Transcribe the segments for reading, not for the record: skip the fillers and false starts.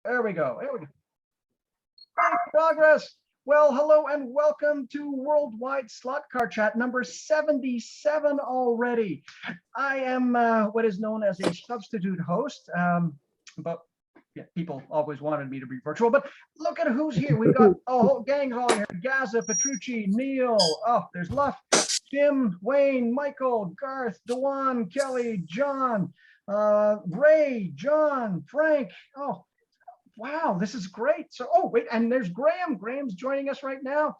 There we go. There we go. Progress. Well, hello and welcome to Worldwide Slot Car Chat number 77 already. I am what is known as a substitute host, but yeah, people always wanted me to be virtual. But look at who's here. We've got a whole gang all here. Gaza, Petrucci, Neil. Oh, there's Luff, Jim, Wayne, Michael, Garth, Dewan, Kelly, John, Ray, John, Frank. Oh, wow, this is great. So, oh, wait, and there's Graham. Graham's joining us right now.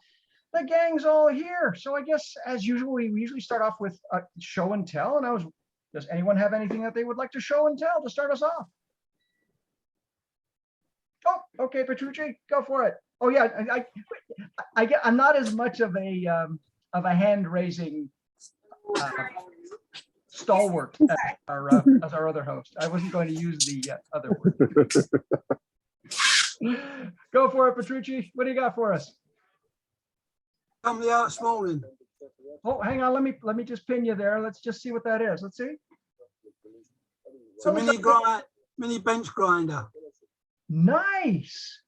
The gang's all here. So I guess, as usual, we usually start off with a show and tell. And does anyone have anything that they would like to show and tell to start us off? Oh, okay, Petrucci, go for it. Oh yeah, I'm not as much of a hand-raising stalwart as our other host. I wasn't going to use the other word. Go for it, Petrucci. What do you got for us? Coming out this morning. Oh, hang on. Let me just pin you there. Let's just see what that is. Let's see. It's a mini bench grinder. Nice.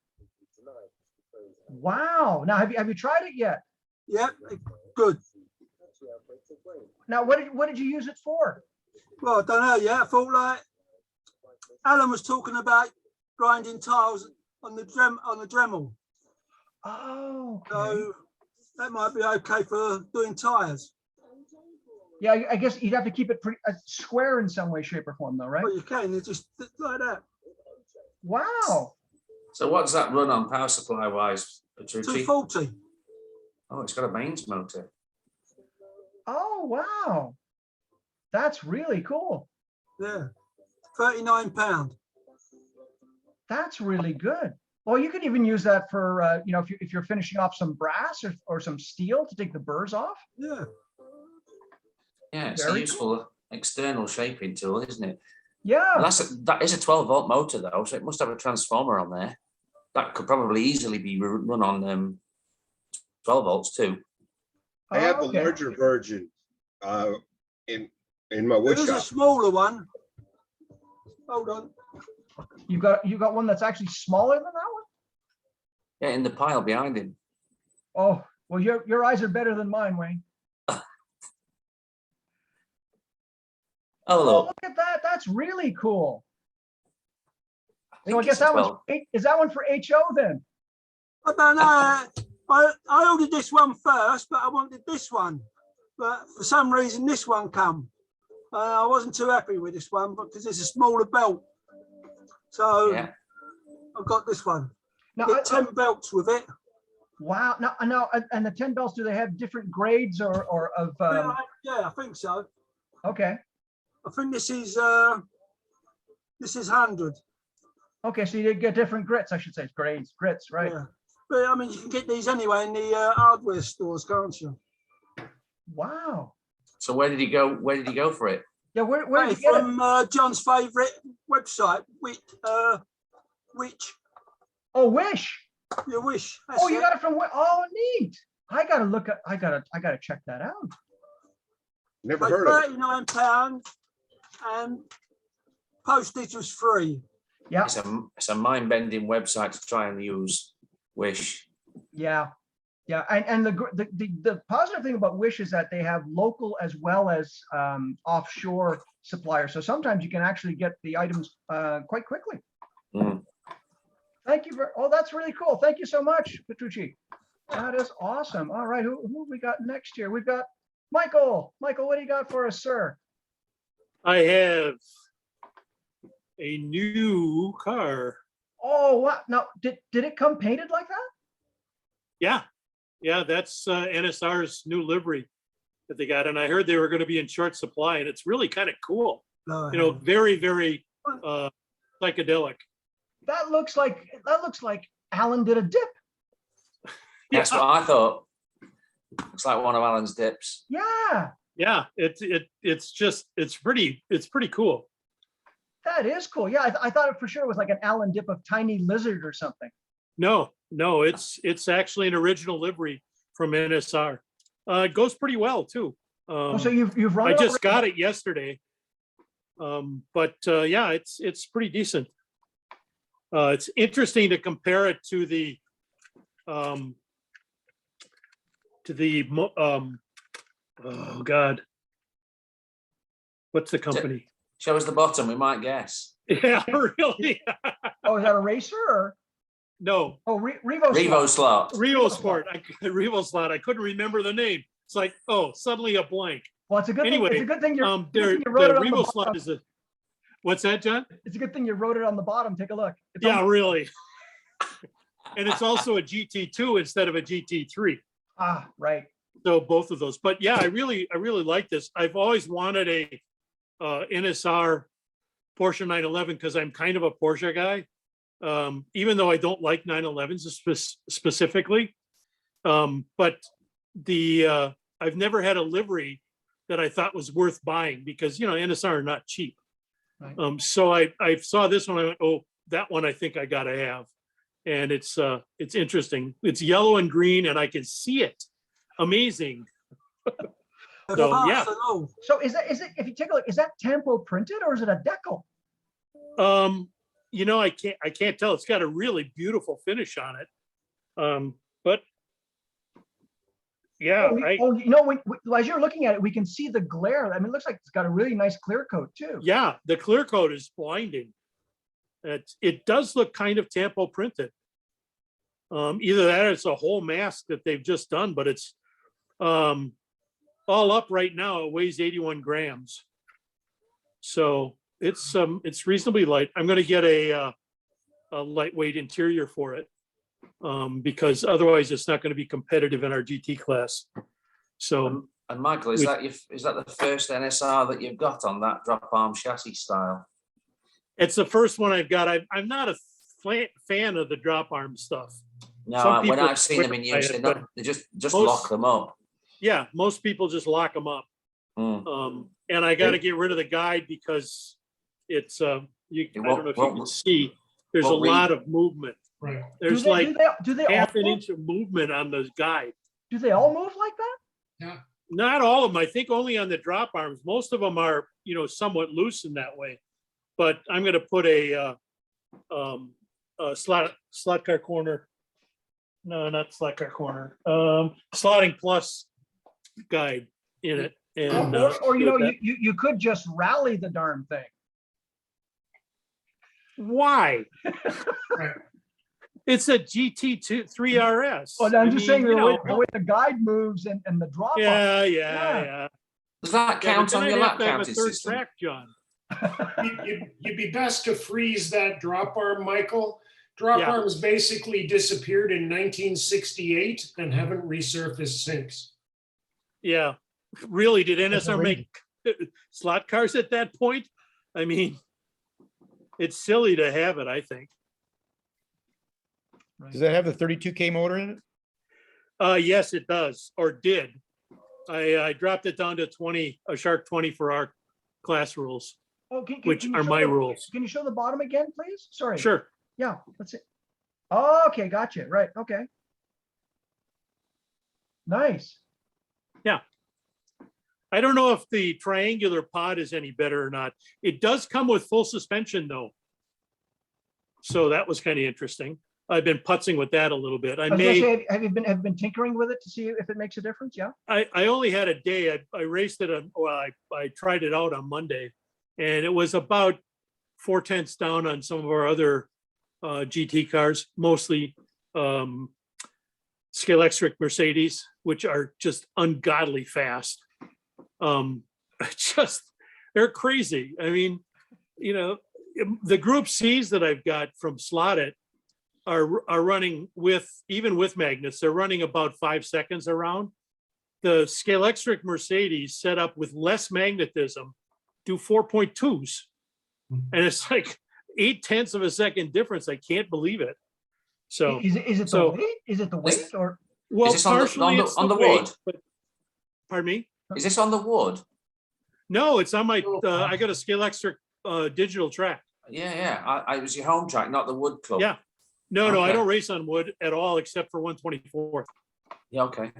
Wow. Now, have you tried it yet? Yep, good. Now, what did you use it for? Well, I don't know yet. I thought like Alan was talking about grinding tiles on the Dremel. Oh, okay. So that might be okay for doing tires. Yeah, I guess you'd have to keep it pretty square in some way, shape, or form, though, right? Well, you can. It's just like that. Wow. So what does that run on power supply wise, Petrucci? 240. Oh, it's got a mains motor. Oh, wow. That's really cool. Yeah, £39. That's really good. Well, you could even use that for, if you're finishing off some brass or some steel to take the burrs off. Yeah. Yeah, it's Very a useful external shaping tool, isn't it? Yeah. And that is a 12-volt motor though, so it must have a transformer on there. That could probably easily be run on 12 volts too. I have the larger version in my wood There's shop. a smaller one. Hold on. You got one that's actually smaller than that one? Yeah, in the pile behind him. Oh, well, your eyes are better than mine, Wayne. Oh, Oh, look. look at that. That's really cool. So I think guess it's that one for HO then? I don't know. I ordered this one first, but I wanted this one. But for some reason, this one come. I wasn't too happy with this one because it's a smaller belt. So Yeah. I've got this one. Now, You get 10 belts with it. wow. Now, and the 10 belts, do they have different grades or of? Yeah, I think so. Okay. I think this is 100. Okay, so you get different grits, I should say. Grades, grits, right? Yeah. But I mean, you can get these anyway in the hardware stores, can't you? Wow. So where did he go? Where did he go for it? Yeah, where did Hey, you get it? from John's favourite website, which Oh, Wish. you wish. That's Oh, you it. got it from Wish. Oh, neat. I gotta check that out. Never Like heard of it. £39 and postage was free. Yeah, It's a mind-bending website to try and use. Wish. yeah. And the positive thing about Wish is that they have local as well as offshore suppliers. So sometimes you can actually get the items quite quickly. Mm. Thank you oh, that's really cool. Thank you so much, Petrucci. That is awesome. All right, who we got next here? We've got Michael. Michael, what do you got for us, sir? I have a new car. Oh, what? Now, did it come painted like that? Yeah, that's NSR's new livery that they got, and I heard they were going to be in short supply, and it's really kind of cool. No, Very, very psychedelic. That looks like Alan did a dip. That's what I thought. Looks like one of Alan's dips. Yeah, Yeah, it's pretty cool. that is cool. Yeah, I thought it for sure was like an Alan dip of Tiny Lizard or something. No, it's actually an original livery from NSR. It goes pretty well too. So you've run I it just already? got it yesterday. But yeah, it's pretty decent. It's interesting to compare it to the oh God, what's the company? Show us the bottom, we might guess. Yeah, really? Oh, is that a racer or? No, Oh, Revo Revo slot. slot. Revo Sport. Revo Slot. I couldn't remember the name. It's like, oh, suddenly a blank. Well, it's a good Anyway, thing. It's a good thing you the wrote it on the Revo Slot bottom. is a. What's that, John? It's a good thing you wrote it on the bottom. Take a look. It's Yeah, on- really. And it's also a GT2 instead of a GT3. right. So both of those. But yeah, I really like this. I've always wanted a NSR Porsche 911 because I'm kind of a Porsche guy. Even though I don't like 911s specifically. But I've never had a livery that I thought was worth buying because, NSR are not cheap. Right. So I saw this one, I went, oh, that one I think I gotta have. And it's interesting. It's yellow and green and I can see it. Amazing. So, yeah. So is it, if you take a look, is that tempo printed or is it a decal? I can't tell. It's got a really beautiful finish on it. But yeah, as you're looking at it, we can see the glare. I mean, it looks like it's got a really nice clear coat too. yeah, the clear coat is blinding. It does look kind of tempo printed. Either that or it's a whole mask that they've just done, but it's all up right now. It weighs 81 grams. So it's reasonably light. I'm going to get a lightweight interior for it because otherwise it's not going to be competitive in our GT class. So, and Michael, is that the first NSR that you've got on that drop arm chassis style? it's the first one I've got. I'm not a fan of the drop arm stuff. No, when I've seen them in use, they just lock them up. Yeah, most people just lock them up. And I got to get rid of the guide because it's I don't know if you can see. There's a lot of movement. Right. There's do they half all an move? inch of movement on the guide. Do they all move like that? Yeah. Not all of them. I think only on the drop arms. Most of them are, somewhat loose in that way. But I'm going to put a slot car corner. No, not slot car corner. Slotting plus guide in it. And Or you could just rally the darn thing. why? Right. It's a GT3 RS. Well, I'm just saying the know. way the guide moves and the drop. Yeah. Does that count on your lap counting system? Track, John. You'd be best to freeze that drop arm, Michael. Drop arms basically disappeared in 1968 and haven't resurfaced since. Yeah. Really, did NSR make slot cars at that point? I mean, it's silly to have it, I think. Does that have the 32K motor in it? Yes, it does, or did. I dropped it down to 20, a Shark 20 for our class rules, Oh, which can you are show my the- rules. Can you show the bottom again, please? Sorry. Sure. Yeah, let's see. Oh, okay, gotcha. Right. Okay. Nice. I don't know if the triangular pod is any better or not. It does come with full suspension though. So that was kind of interesting. I've been putzing with that a little bit. I was gonna say, have you been tinkering with it to see if it makes a difference? Yeah. I only had a day. I raced it I tried it out on Monday and it was about 4/10 down on some of our other GT cars, mostly Scalextric Mercedes, which are just ungodly fast. They're crazy. I mean, the Group C's that I've got from Slotted are running even with magnets. They're running about 5 seconds around. The Scalextric Mercedes set up with less magnetism do 4.2s, and it's like 0.8 of a second difference. I can't believe it. So Is it the weight? Is it the weight or? well, Is this partially on the weight, wood? but- pardon me. Is this on the wood? No, it's on my. I got a Scalextric digital track. Yeah. I was your home track, not the wood club. Yeah. No, I Okay. don't race on wood at all except for 124th. Yeah, okay.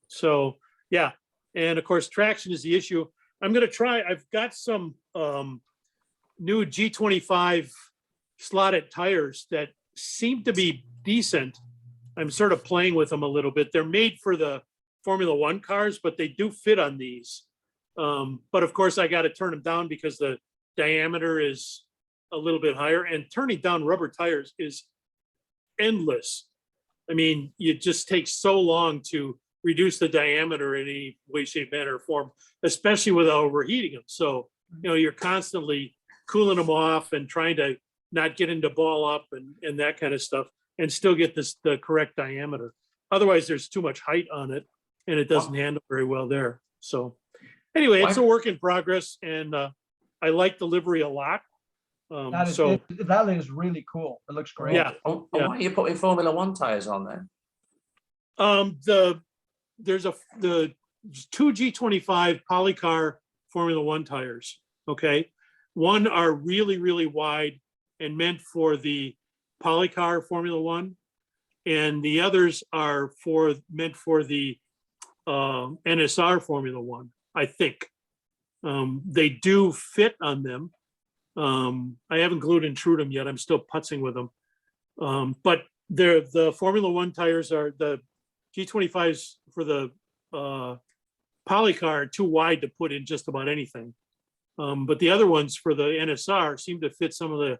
So yeah, and of course traction is the issue. I'm gonna try. I've got some new G25 slotted tires that seem to be decent. I'm sort of playing with them a little bit. They're made for the Formula One cars, but they do fit on these. But of course, I got to turn them down because the diameter is a little bit higher, and turning down rubber tires is endless. I mean, it just takes so long to reduce the diameter in any way, shape, manner, or form, especially without overheating them. So, you're constantly cooling them off and trying to not get into ball up and that kind of stuff, and still get the correct diameter. Otherwise, there's too much height on it and it doesn't handle very well there. So anyway, it's a work in progress, and I like the livery a lot. That is really cool. It looks great. Yeah. Why are you putting Formula One tires on then? There's the two G25 Polycar Formula One tires. Okay. One are really, really wide and meant for the Polycar Formula One, and the others are meant for the NSR Formula One, I think. They do fit on them. I haven't glued and trued them yet. I'm still putzing with them. But the Formula One tires are the G25s for the Polycar are too wide to put in just about anything. But the other ones for the NSR seem to fit some of the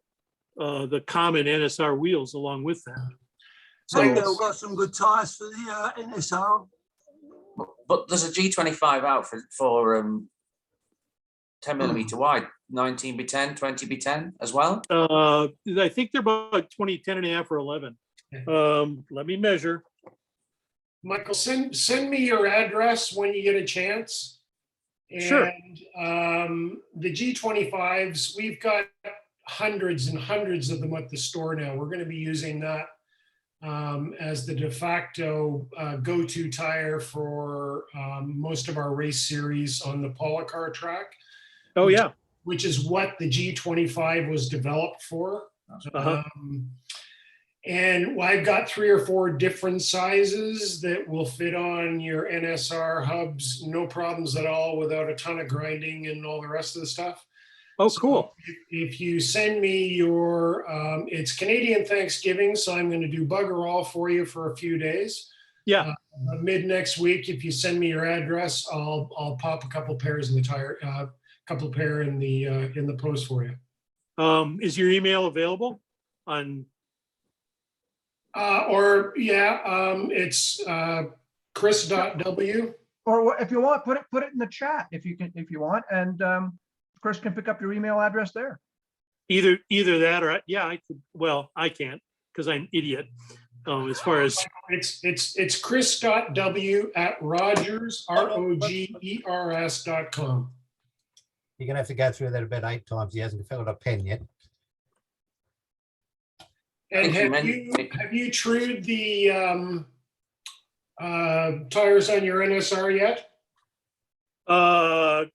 common NSR wheels along with that. So they've got some good tires for the NSR. But there's a G25 out for 10mm wide, 19x10, 20x10 as well. I think they're about 20, 10 and a half or 11. Let me measure. Michael, send me your address when you get a chance. And, sure. The G25s, we've got hundreds and hundreds of them at the store now. We're going to be using that as the de facto go-to tire for most of our race series on the Polycar track. Oh, yeah. Which is what the G25 was developed for. And I've got 3 or 4 different sizes that will fit on your NSR hubs, no problems at all, without a ton of grinding and all the rest of the stuff. Oh, cool. So if you send me your, it's Canadian Thanksgiving, so I'm going to do bugger all for you for a few days. Yeah. Mid next week, if you send me your address, I'll pop a couple pairs in the tire, couple pair in the post for you. Is your email available on? It's chris.w. Or if you want, put it in the chat if you want, and Chris can pick up your email address there. Either that or I could. Well, I can't because I'm an idiot. As far as it's chris.w@rogers ROGERS.com. You're gonna have to go through that about 8 times. He hasn't filled a pen yet. And have you trued the tires on your NSR yet?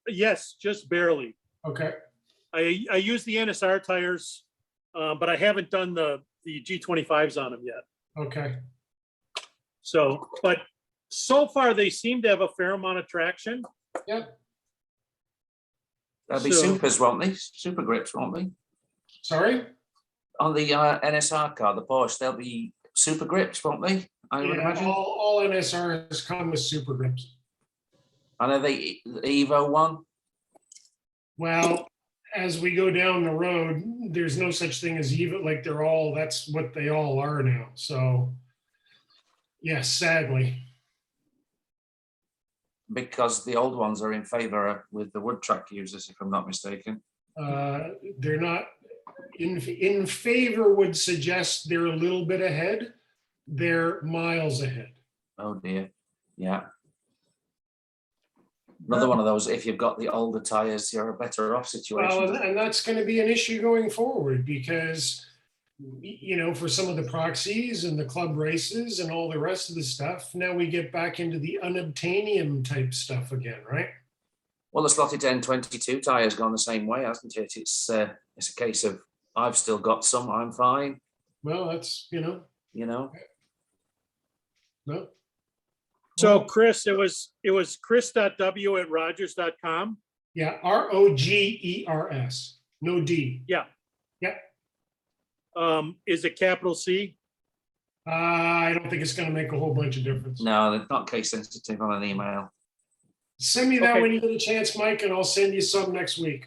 Yes, just barely. Okay. I use the NSR tires, but I haven't done the G25s on them yet. Okay. So, but so far they seem to have a fair amount of traction. Yep. They'll be supers, won't they? Super grips, won't they? Sorry? On the NSR car, the Porsche, they'll be super grips, won't they? I would imagine. All NSRs come with super grips. And are they the Evo one? Well, as we go down the road, there's no such thing as Evo. Like that's what they all are now. So, yes, sadly. Because the old ones are in favor with the wood track users, if I'm not mistaken. They're not in favor, would suggest they're a little bit ahead. They're miles ahead. Oh dear. Yeah. Another one of those, if you've got the older tires, you're a better off situation. Well, and that's going to be an issue going forward because, for some of the proxies and the club races and all the rest of the stuff, now we get back into the unobtainium type stuff again, right? Well, the slotted N22 tire's gone the same way, hasn't it? It's a case of I've still got some, I'm fine. Well, that's, No. So Chris, it was chris.w@rogers.com. Yeah, ROGERS, no D. Yeah. Yeah. Is it capital C? I don't think it's gonna make a whole bunch of difference. No, they're not case sensitive on an email. Send me that Okay. when you get a chance, Mike, and I'll send you some next week.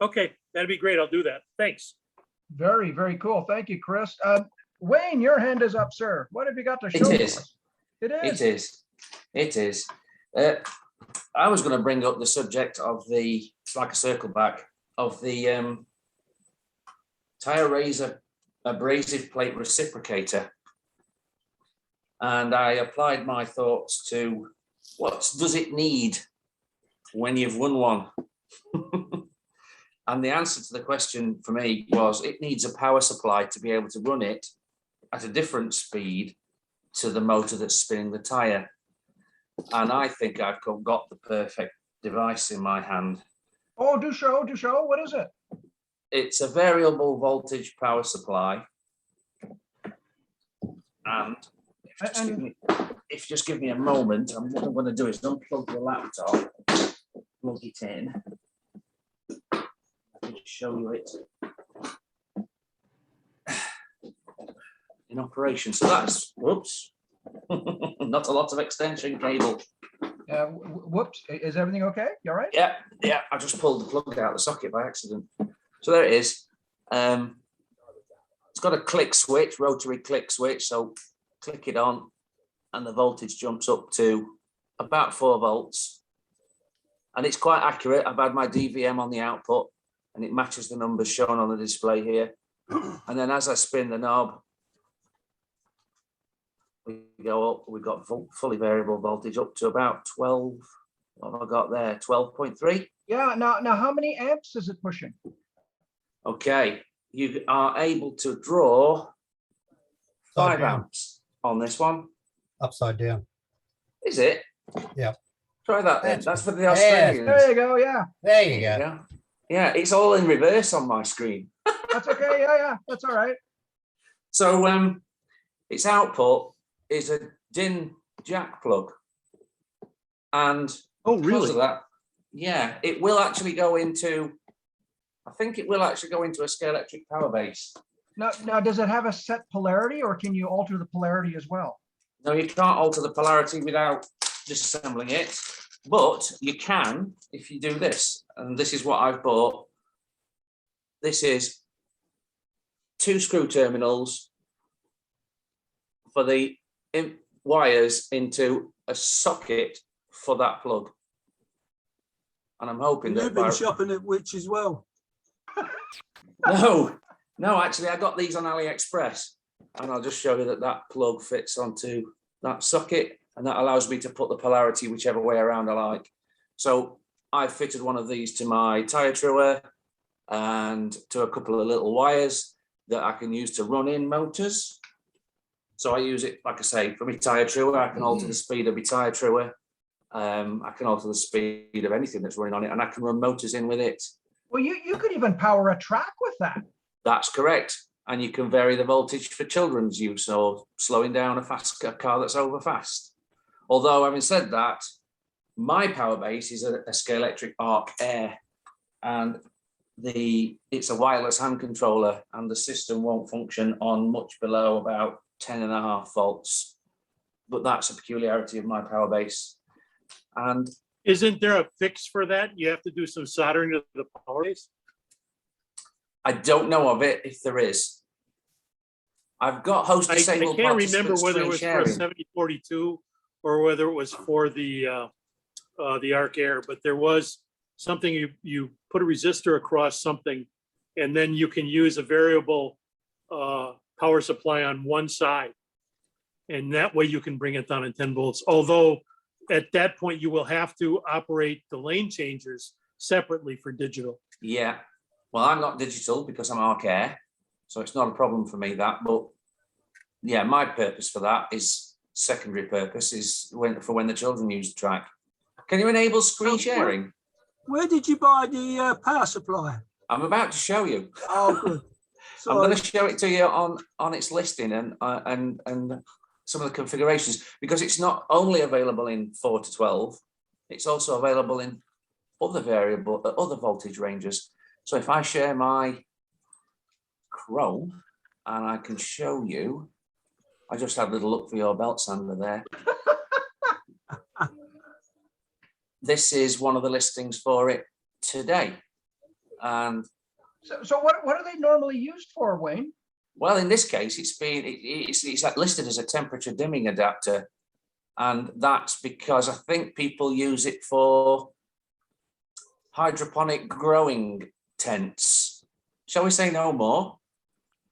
Okay, that'd be great. I'll do that. Thanks. Very, very cool. Thank you, Chris. Wayne, your hand is up, sir. What have you got to show? It for is. us? It It is. is. It is. I was going to bring up the subject of the, it's like a circle back, of the tire razor abrasive plate reciprocator. And I applied my thoughts to what does it need when you've won one? And the answer to the question for me was it needs a power supply to be able to run it at a different speed to the motor that's spinning the tire. And I think I've got the perfect device in my hand. Oh, do show, do show. What is it? It's a variable voltage power supply. And if you just give me a moment, what I'm going to do is unplug the laptop, plug it in. I can show you it in operation. So that's, whoops, not a lot of extension cable. Whoops. Is everything okay? You all right? Yeah, I just pulled the plug out of the socket by accident. So there it is. It's got a click switch, rotary click switch. So click it on and the voltage jumps up to about 4 volts. And it's quite accurate. I've had my DVM on the output and it matches the numbers shown on the display here. And then as I spin the knob, we go up, we've got fully variable voltage up to about 12. What have I got there? 12.3. Yeah. Now, how many amps is it pushing? Okay, you are able to draw 5 amps on this one. Upside down. Is it? Yeah. Try that then. That's for the Yeah. Australians. There you go. Yeah. There you go. Yeah, it's all in reverse on my screen. That's okay. Yeah. That's all right. So its output is a DIN jack plug. And Oh, because really? of that, yeah, it will actually go into, I think it will actually go into a Scalextric power base. Now, does it have a set polarity or can you alter the polarity as well? No, you can't alter the polarity without disassembling it, but you can if you do this. And this is what I've bought. This is 2 screw terminals for the wires into a socket for that plug. And I'm hoping that You've been shopping at Which as well. No, actually, I got these on AliExpress, and I'll just show you that that plug fits onto that socket, and that allows me to put the polarity whichever way around I like. So I fitted one of these to my tire truer and to a couple of little wires that I can use to run in motors. So I use it, like I say, for my tire truer. I can alter the speed of my tire truer. I can alter the speed of anything that's running on it, and I can run motors in with it. Well, you could even power a track with that. That's correct. And you can vary the voltage for children's use or slowing down a car that's over fast. Although, having said that, my power base is a Scalextric Arc Air, and it's a wireless hand controller, and the system won't function on much below about 10.5 volts. But that's a peculiarity of my power base. And Isn't there a fix for that? You have to do some soldering to the power base? I don't know of it, if there is. I've got host I disabled can't remember participant whether it screen was for sharing. 7042 or whether it was for the Arc Air, but there was something you put a resistor across something, and then you can use a variable power supply on one side. And that way you can bring it down to 10 volts. Although at that point you will have to operate the lane changers separately for digital. Yeah, well, I'm not digital because I'm Arc Air, so it's not a problem for me that. But yeah, my purpose for that is secondary purpose is for when the children use the track. Can you enable screen sharing? Where did you buy the power supply? I'm about to show you. Oh, good. I'm going to show it to you on its listing and some of the configurations, because it's not only available in 4 to 12, it's also available in other voltage ranges. So if I share my Chrome, and I can show you. I just had a little look for your belt sander there. This is one of the listings for it today. And so what are they normally used for, Wayne? well, in this case, it's listed as a temperature dimming adapter. And that's because I think people use it for hydroponic growing tents. Shall we say no more?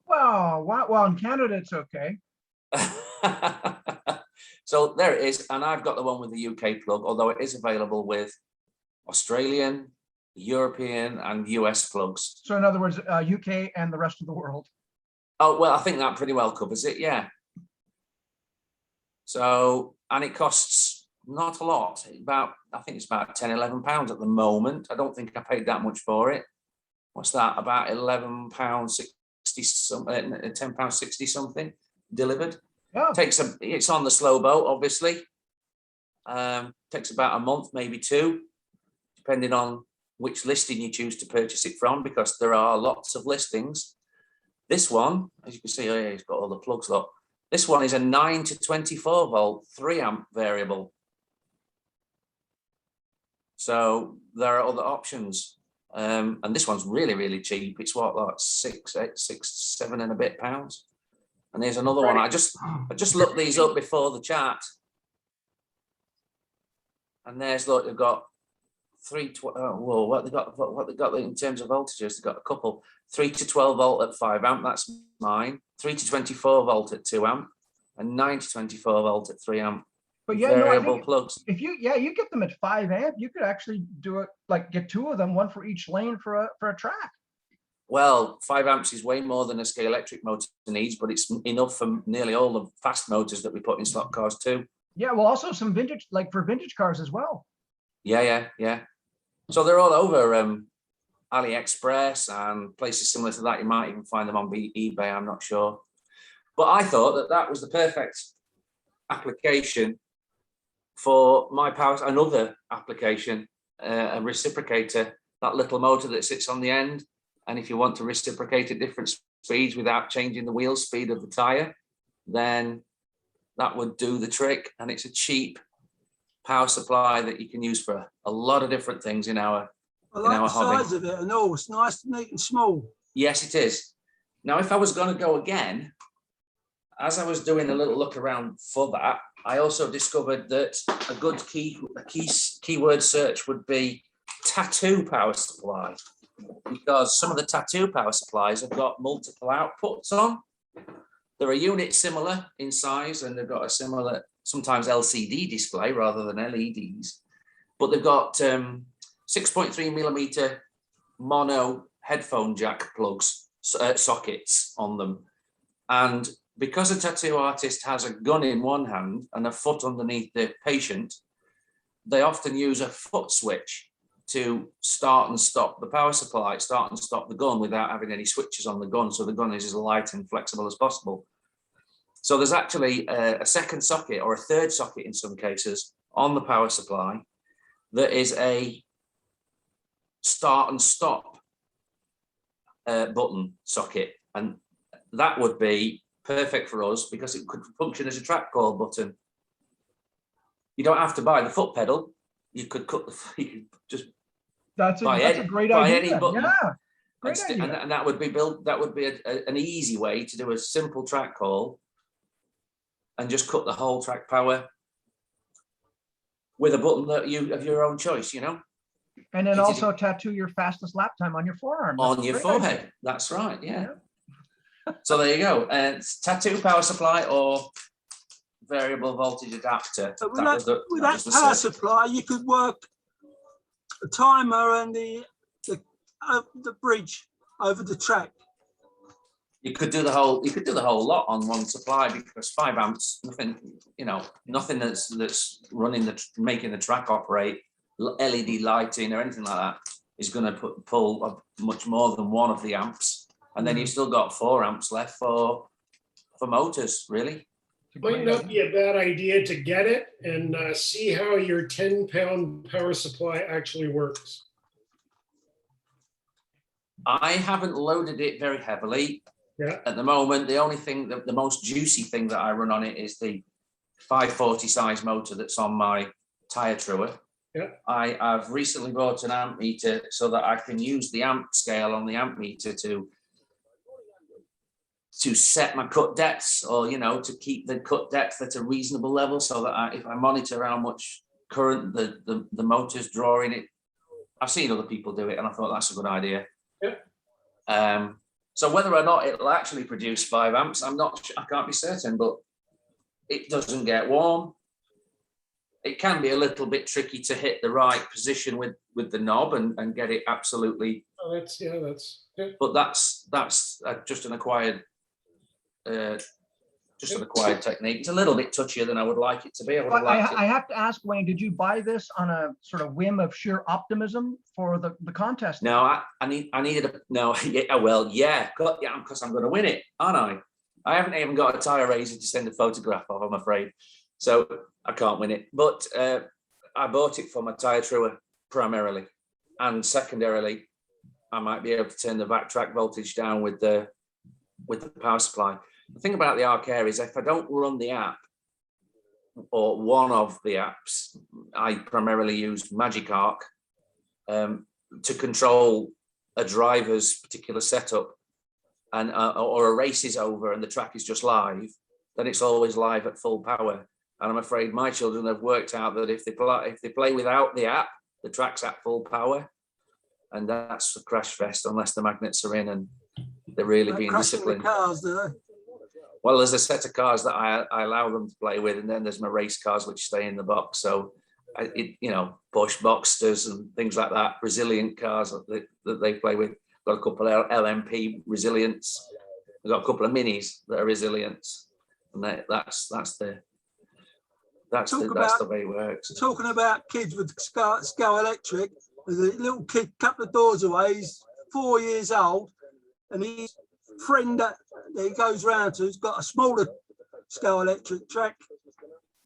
Well, in Canada, it's okay. So there it is. And I've got the one with the UK plug, although it is available with Australian, European, and US plugs. So in other words, UK and the rest of the world. Oh, well, I think that pretty well covers it, yeah. So, and it costs not a lot, I think it's about 10, 11 pounds at the moment. I don't think I paid that much for it. What's that? About 11 pounds 60 something, 10 pounds 60 something delivered. Yeah. It's on the slow boat, obviously. Takes about a month, maybe two, depending on which listing you choose to purchase it from, because there are lots of listings. This one, as you can see, oh yeah, it's got all the plugs locked. This one is a 9 to 24 volt, 3 amp variable. So there are other options. And this one's really, really cheap. It's what, like 7 and a bit pounds. And there's another one. I just looked these up before the chat. And there's, look, they've got what they got in terms of voltages, they've got a couple. 3 to 12 volt at 5 amp, that's mine. 3 to 24 volt at 2 amp, and 9 to 24 volt at 3 amp. But yeah, variable plugs. If you get them at 5 amp, you could actually do it, like get 2 of them, one for each lane for a track. Well, 5 amps is way more than a scale electric motor needs, but it's enough for nearly all the fast motors that we put in slot cars too. Yeah, well, also some vintage, like for vintage cars as well. Yeah. So they're all over AliExpress and places similar to that. You might even find them on eBay, I'm not sure. But I thought that was the perfect application for my power. Another application, a reciprocator, that little motor that sits on the end. And if you want to reciprocate at different speeds without changing the wheel speed of the tire, then that would do the trick. And it's a cheap power supply that you can use for a lot of different things in our I like the hobby. size of it and all. It's nice, neat and small. Yes, it is. Now, if I was going to go again, as I was doing a little look around for that, I also discovered that a good keyword search would be tattoo power supply, because some of the tattoo power supplies have got multiple outputs on. They're a unit similar in size, and they've got a similar, sometimes LCD display rather than LEDs, but they've got 6.3 millimeter mono headphone jack plugs, sockets on them. And because a tattoo artist has a gun in one hand and a foot underneath the patient, they often use a foot switch to start and stop the power supply, start and stop the gun without having any switches on the gun. So the gun is as light and flexible as possible. So there's actually a second socket, or a third socket in some cases, on the power supply that is a start and stop button socket. And that would be perfect for us because it could function as a track call button. You don't have to buy the foot pedal. You could just that's a great idea. Any button. Yeah, great idea. And that would be built. That would be an easy way to do a simple track call, and just cut the whole track power with a button that you of your own choice. You know. And then also tattoo your fastest lap time on your forearm. On your forehead. Idea. That's right. Yeah. So there you go. It's tattoo power supply or variable voltage adapter. But with that power supply, you could work a timer and the bridge over the track. You could do the whole lot on one supply, because 5 amps, nothing that's running making the track operate, LED lighting or anything like that is going to pull much more than one of the amps. And then you've still got 4 amps left for motors, really. Might not be a bad idea to get it and see how your 10-pound power supply actually works. I haven't loaded it very heavily. Yeah. At the moment, the only thing, the most juicy thing that I run on it is the 540 size motor that's on my tire truer. Yeah. I've recently bought an amp meter so that I can use the amp scale on the amp meter to set my cut depths, or to keep the cut depth at a reasonable level, so that if I monitor how much current the motor's drawing it. I've seen other people do it and I thought that's a good idea. Yeah. So whether or not it'll actually produce 5 amps, I can't be certain, but it doesn't get warm. It can be a little bit tricky to hit the right position with the knob and get it absolutely. Oh, that's yeah. But that's just an acquired technique. It's a little bit touchier than I would like it to be. I have to ask, Wayne, did you buy this on a sort of whim of sheer optimism for the contest? No, I needed a no. Yeah, well, yeah, because I'm going to win it, aren't I? I haven't even got a tire raiser to send a photograph of, I'm afraid, so I can't win it. But I bought it for my tire truer primarily, and secondarily, I might be able to turn the backtrack voltage down with the power supply. The thing about the Carrera is, if I don't run the app or one of the apps, I primarily use Magic Arc to control a driver's particular setup, and or a race is over and the track is just live, then it's always live at full power. And I'm afraid my children have worked out that if they play without the app, the track's at full power, and that's a crash fest unless the magnets are in and they're really being disciplined. Cars, well, there's a set of cars that I allow them to play with, and then there's my race cars which stay in the box. So, Porsche Boxsters and things like that, resilient cars that they play with. Got a couple of LMP resilience. I've got a couple of minis that are resilience, and that's the way it works. Talking about kids with Scow Electric, there's a little kid a couple of doors away. He's 4 years old, and his friend that he goes round to has got a smaller Scow Electric track,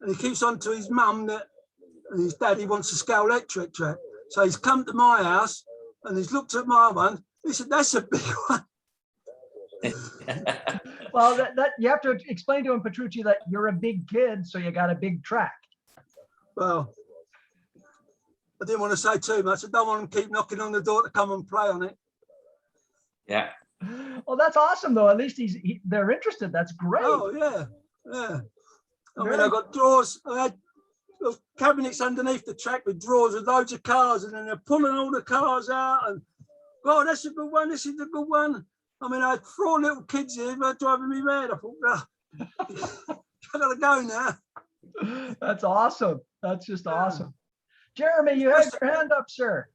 and he keeps on to his mum and his daddy wants a Scow Electric track. So he's come to my house and he's looked at my one. He said, "That's a big one." Well, that you have to explain to him, Petrucci, that you're a big kid, so you got a big track. Well, I didn't want to say too much. I don't want to keep knocking on the door to come and play on it. Yeah. Well, that's awesome, though. At least they're interested. That's great. Oh, yeah. I mean, I got drawers. I had those cabinets underneath the track with drawers with loads of cars, and then they're pulling all the cars out. And, oh, that's a good one. This is a good one. I mean, I had 4 little kids here driving me mad. I thought, I gotta go now. That's awesome. That's just awesome. Jeremy, you had your hand up, sir.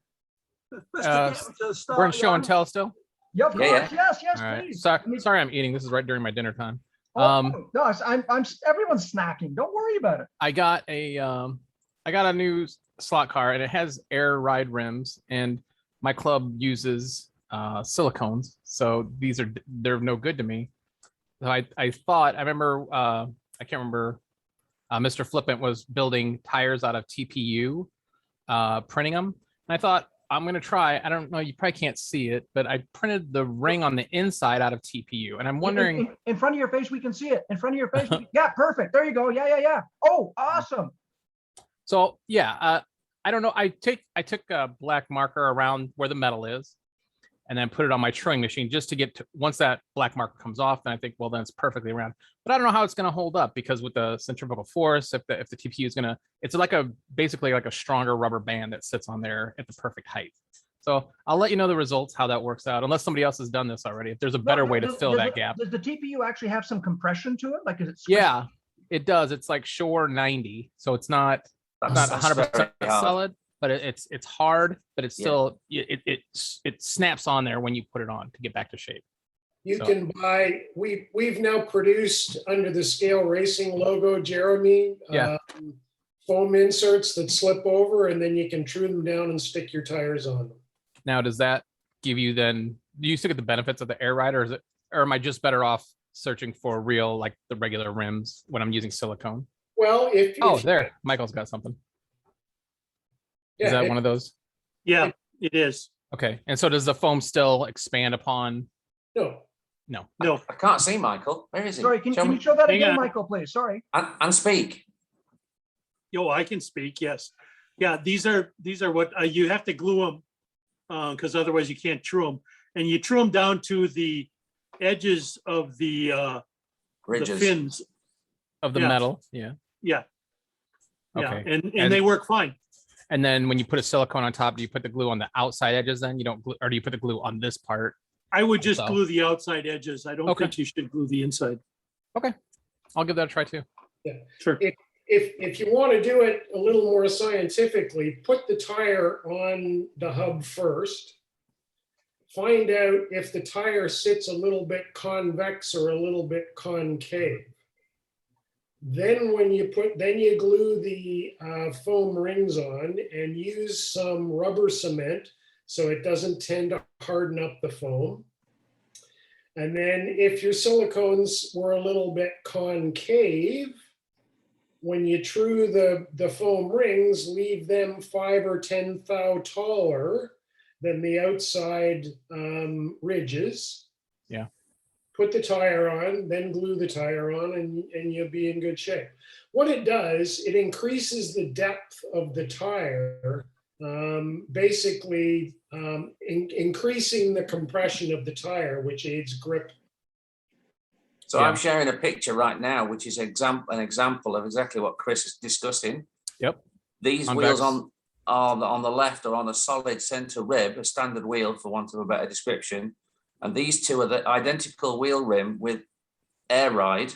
We're in show and tell still. Yeah, of course. Yes, All right. please. Sorry, I'm eating. This is right during my dinner time. No, I'm everyone's snacking. Don't worry about it. I got a new slot car, and it has air ride rims, and my club uses silicones, so they're no good to me. So I remember I can't remember. Mr. Flippant was building tires out of TPU, printing them, and I thought, I'm going to try. I don't know. You probably can't see it, but I printed the ring on the inside out of TPU. And I'm wondering. In front of your face, we can see it. In front of your face. Yeah, perfect. There you go. Yeah. Oh, awesome. So, yeah, I don't know. I took a black marker around where the metal is and then put it on my Turing machine just to get to, once that black marker comes off, then I think, well, then it's perfectly around. But I don't know how it's going to hold up, because with the centrifugal force, if the TPU is going to, it's basically like a stronger rubber band that sits on there at the perfect height. So I'll let you know the results, how that works out, unless somebody else has done this already. If there's a better way to fill that gap. Does the TPU actually have some compression to it? Like, is it? Yeah, it does. It's like Shore 90. So it's not 100% solid, but it's hard, but it's still, it snaps on there when you put it on to get back to shape. You can buy, we've now produced under the Scale Racing logo, Jeremy, foam inserts that slip over, and then you can true them down and stick your tires on them. Now, does that give you then, do you still get the benefits of the air ride, or am I just better off searching for real, like the regular rims when I'm using silicone? Well, there, Michael's got something. Is that one of those? Yeah, it is. Okay. And so does the foam still expand upon? No. No. No, I can't see Michael. Where is he? Sorry, can Show you me. show that Hang again, on. Michael, please? Sorry. And speak. yo, I can speak, yes. Yeah, these are what, you have to glue them, because otherwise you can't true them. And you true them down to the edges of the Ridges. fins. Of the Yeah. metal, yeah. Yeah. Yeah, Okay. and they work fine. And then when you put a silicone on top, do you put the glue on the outside edges then? You don't glue, or do you put the glue on this part? I would just Also. glue the outside edges. I don't Okay. think you should glue the inside. I'll give that a try too. Sure. If you want to do it a little more scientifically, put the tire on the hub first. Find out if the tire sits a little bit convex or a little bit concave. Then you glue the foam rings on and use some rubber cement so it doesn't tend to harden up the foam. And then if your silicones were a little bit concave, when you true the foam rings, leave them 5 or 10 thou taller than the outside ridges. Yeah. Put the tire on, then glue the tire on, and you'll be in good shape. What it does, it increases the depth of the tire, basically increasing the compression of the tire, which aids grip. So Yeah. I'm sharing a picture right now, which is an example of exactly what Chris is discussing. Yep. These Convex. wheels on the left are on a solid center rib, a standard wheel for want of a better description. And these two are the identical wheel rim with air ride,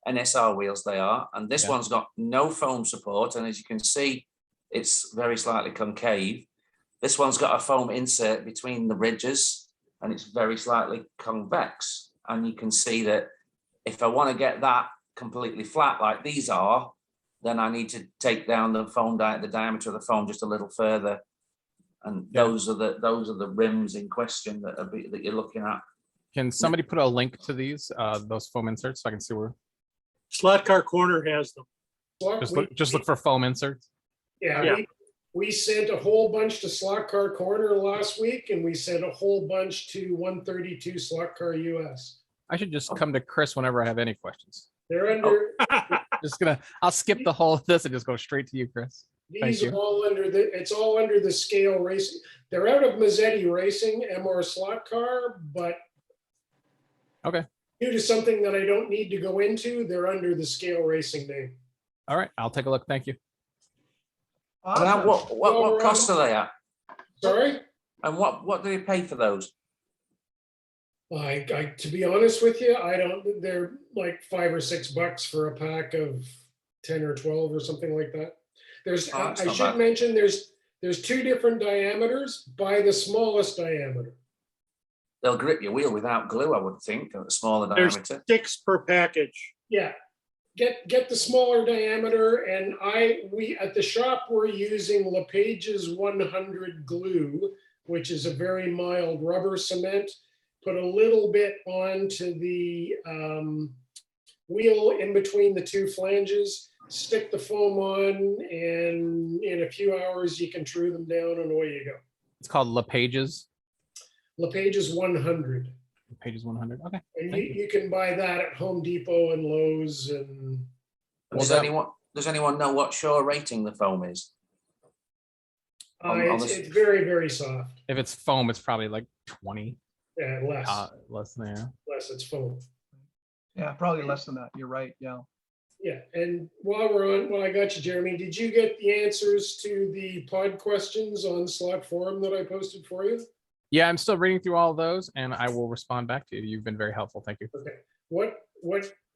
NSR wheels they are. And this Yeah. one's got no foam support. And as you can see, it's very slightly concave. This one's got a foam insert between the ridges and it's very slightly convex. And you can see that if I want to get that completely flat like these are, then I need to take down the foam the diameter of the foam just a little further. And Yeah. those are the rims in question that you're looking at. Can somebody put a link to these, those foam inserts so I can see where, Slot Car Corner has them. just look for foam inserts? Yeah, Yeah. we sent a whole bunch to Slot Car Corner last week, and we sent a whole bunch to 132 Slot Car US. I should just come to Chris whenever I have any questions. They're under, I'll skip the whole of this and just go straight to you, Chris. these Thank are you. all it's all under the scale racing. They're out of Mazzetti Racing, MR Slot Car, but Okay. due to something that I don't need to go into, they're under the scale racing name. All right, I'll take a look. Thank you. And now Awesome. what costs are they at? Sorry? And what do you pay for those? To be honest with you, I don't, they're like $5 or $6 for a pack of 10 or 12 or something like that. There's, Oh, that's I not should bad. mention, there's 2 different diameters. Buy the smallest diameter. They'll grip your wheel without glue, I would think, at a smaller There's diameter. 6 per package. Yeah, get the smaller diameter, and we at the shop we're using LePage's 100 glue, which is a very mild rubber cement. Put a little bit onto the wheel in between the 2 flanges, stick the foam on, and in a few hours you can true them down, and away you go. It's called LePage's. LePage's 100. LePage's 100. Okay. And Thank you can buy that at Home Depot and Lowe's. And Does anyone know what Shaw rating the foam is? On it's very, very soft. If it's foam, it's probably like 20. Yeah, Less than there. less it's foam. Yeah, probably less than that. You're right. Yeah. Yeah, and while I got you, Jeremy, did you get the answers to the pod questions on Slack forum that I posted for you? Yeah, I'm still reading through all of those and I will respond back to you. You've been very helpful. Thank you. Okay, what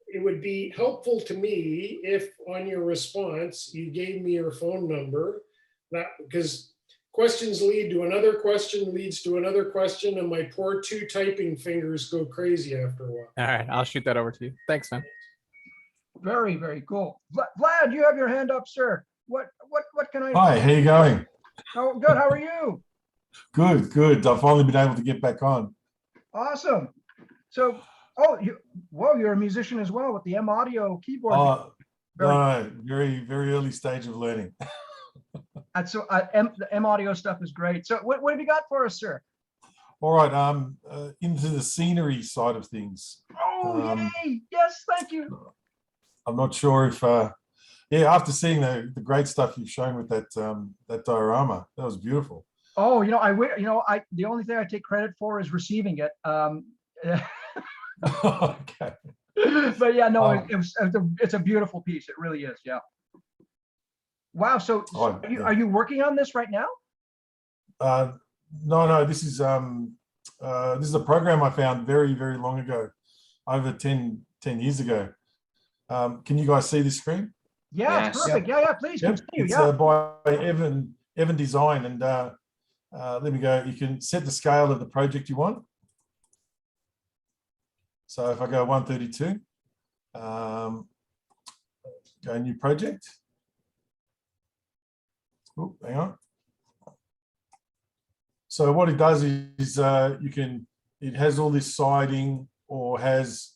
it would be helpful to me if on your response, you gave me your phone number, that because questions lead to another question, leads to another question, and my poor 2 typing fingers go crazy after a while. All right, I'll shoot that over to you. Thanks, man. Very, very cool. Vlad, you have your hand up, sir. What can I? Hi, how you going? Oh, good. How are you? Good, good. I've finally been able to get back on. Awesome. So, you're a musician as well with the M Audio keyboard. Oh, Very- no, very, very early stage of learning. And so the M Audio stuff is great. So what have you got for us, sir? All right, into the scenery side of things. Oh, yay. Yes, thank you. I'm not sure if, yeah, after seeing the great stuff you've shown with that that diorama, that was beautiful. Oh, the only thing I take credit for is receiving it. Okay. But yeah, no, it's a beautiful piece. It really is. Yeah. Wow. So are you working on this right now? No, this is a program I found very, very long ago, over 10 years ago. Can you guys see this screen? Yeah, Yes. it's perfect. Yeah, please continue. It's Yeah. by Evan Design, and let me go. You can set the scale of the project you want. So if I go 132, go new project. Oh, hang on. So what it does is it has all this siding, or has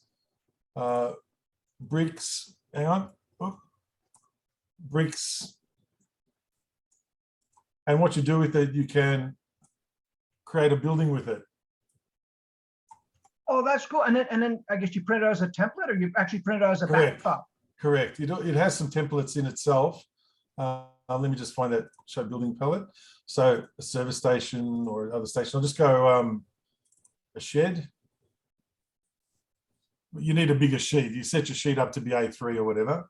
bricks. Hang on. Oh, bricks. And what you do with it, you can create a building with it. Oh, that's cool. And then I guess you print it out as a template, or you actually print it out as a Correct. backdrop. Correct. It has some templates in itself. Let me just find that show building palette. So a service station or other station. I'll just go a shed. You need a bigger sheet. You set your sheet up to be A3 or whatever.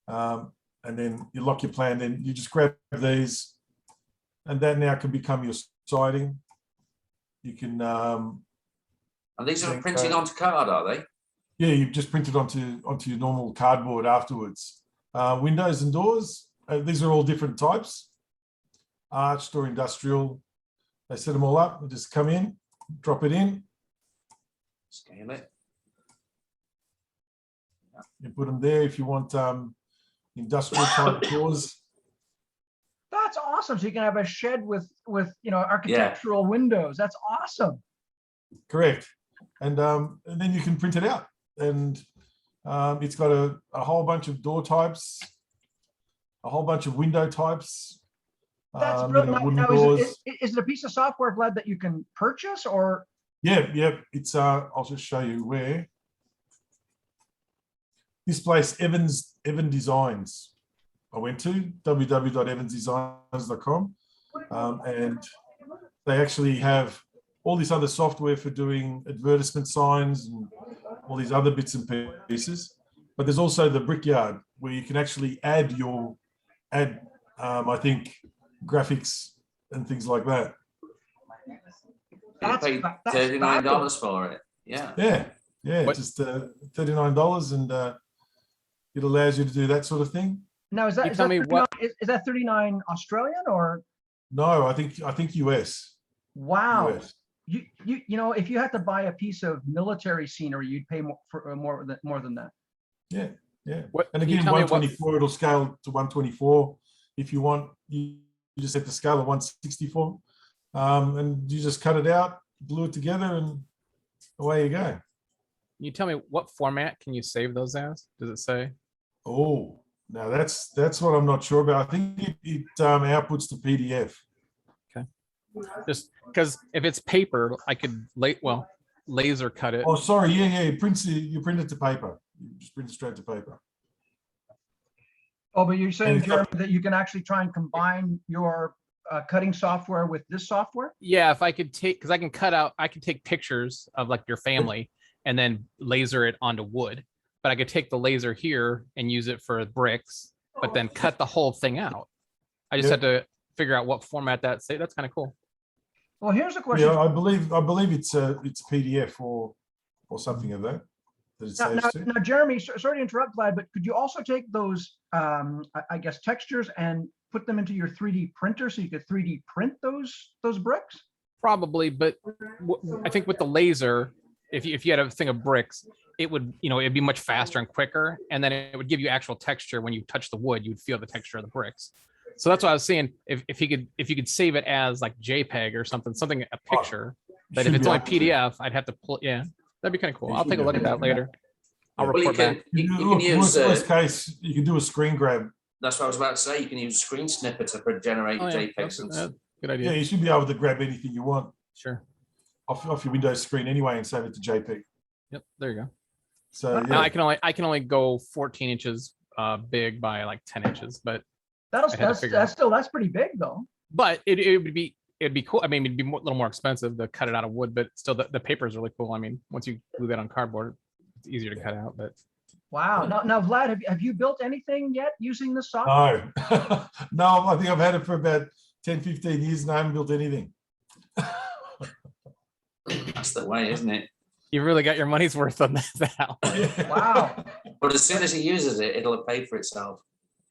And then you lock your plan. Then you just grab these, and that now can become your siding. You can. And these are printed onto card, are they? Yeah, you've just printed onto your normal cardboard afterwards. Windows and doors, these are all different types. Arched or industrial. They set them all up and just come in, drop it in. Scale it. You put them there if you want industrial type doors. That's awesome. So you can have a shed with architectural windows. That's awesome. Correct. And then you can print it out. And it's got a whole bunch of door types, a whole bunch of window types. That's brilliant. Now, is it a piece of software, Vlad, that you can purchase, or? Yeah. It's I'll just show you where. This place, Evan Designs. I went to www.evansdesigns.com, and they actually have all this other software for doing advertisement signs and all these other bits and pieces. But there's also the Brickyard, where you can actually add I think, graphics and things like that. You paid $39 for it. Yeah. Yeah. Just $39, and it allows you to do that sort of thing. Now, is that 39 Australian or? No, I think US. Wow. US. You know, if you had to buy a piece of military scenery, you'd pay more than that. Yeah. And again, 124, it'll scale to 124. If you want, you just set the scale of 164, and you just cut it out, glue it together, and away you go. Can you tell me what format can you save those as? Does it say? Oh, now that's what I'm not sure about. I think it outputs to PDF. Okay. Just because if it's paper, I could laser cut it. Oh, sorry. Yeah. You print it to paper. You just print it straight to paper. Oh, but you're saying, Jeremy, that you can actually try and combine your cutting software with this software? Yeah, if I could because I can take pictures of like your family and then laser it onto wood. But I could take the laser here and use it for bricks, but then cut the whole thing out. I just had to figure out what format that's kind of cool. Well, here's a question. Yeah, I believe it's PDF or something of that. Now, Jeremy, sorry to interrupt, Vlad, but could you also take those, I guess, textures and put them into your 3D printer so you could 3D print those bricks? Probably, but I think with the laser, if you had a thing of bricks, it would, it'd be much faster and quicker, and then it would give you actual texture. When you touch the wood, you'd feel the texture of the bricks. So that's what I was saying. If you could save it as like JPEG or something, a picture. But if it's only PDF, I'd have to pull. Yeah, that'd be kind of cool. I'll take a look at that later. I'll report back. You can use. Worst case, you can do a screen grab. That's what I was about to say. You can use a screen snipper to generate JPEGs. Good idea. Yeah, you should be able to grab anything you want. Sure. off your Windows screen anyway and save it to JPEG. Yep. There you go. So Now yeah, I can only go 14 inches big by like 10 inches, but That's I had to figure out. that's pretty big though. But it'd be cool. I mean, it'd be a little more expensive to cut it out of wood, but still the paper is really cool. I mean, once you glue that on cardboard, it's easier to cut out. But Wow. Now Vlad, have you built anything yet using the software? no, no, I think I've had it for about 10, 15 years and I haven't built anything. That's the way, isn't it? you really got your money's worth on that. Wow. But as soon as he uses it, it'll have paid for itself.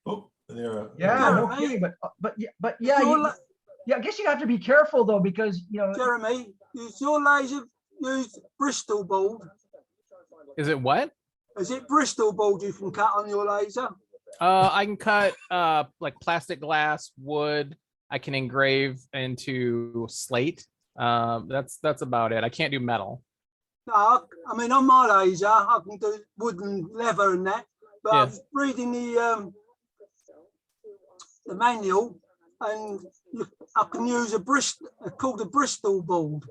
Oh, there. Yeah, no kidding. But yeah, yeah. I guess you have to be careful though, because Jeremy, is your laser use Bristol board? Is it what? Is it Bristol board you can cut on your laser? I can cut like plastic glass, wood. I can engrave into slate. That's about it. I can't do metal. No, I mean on my laser, I can do wood and leather and that. But Yeah. I was reading the manual, and I can use a Bristol, called a Bristol board.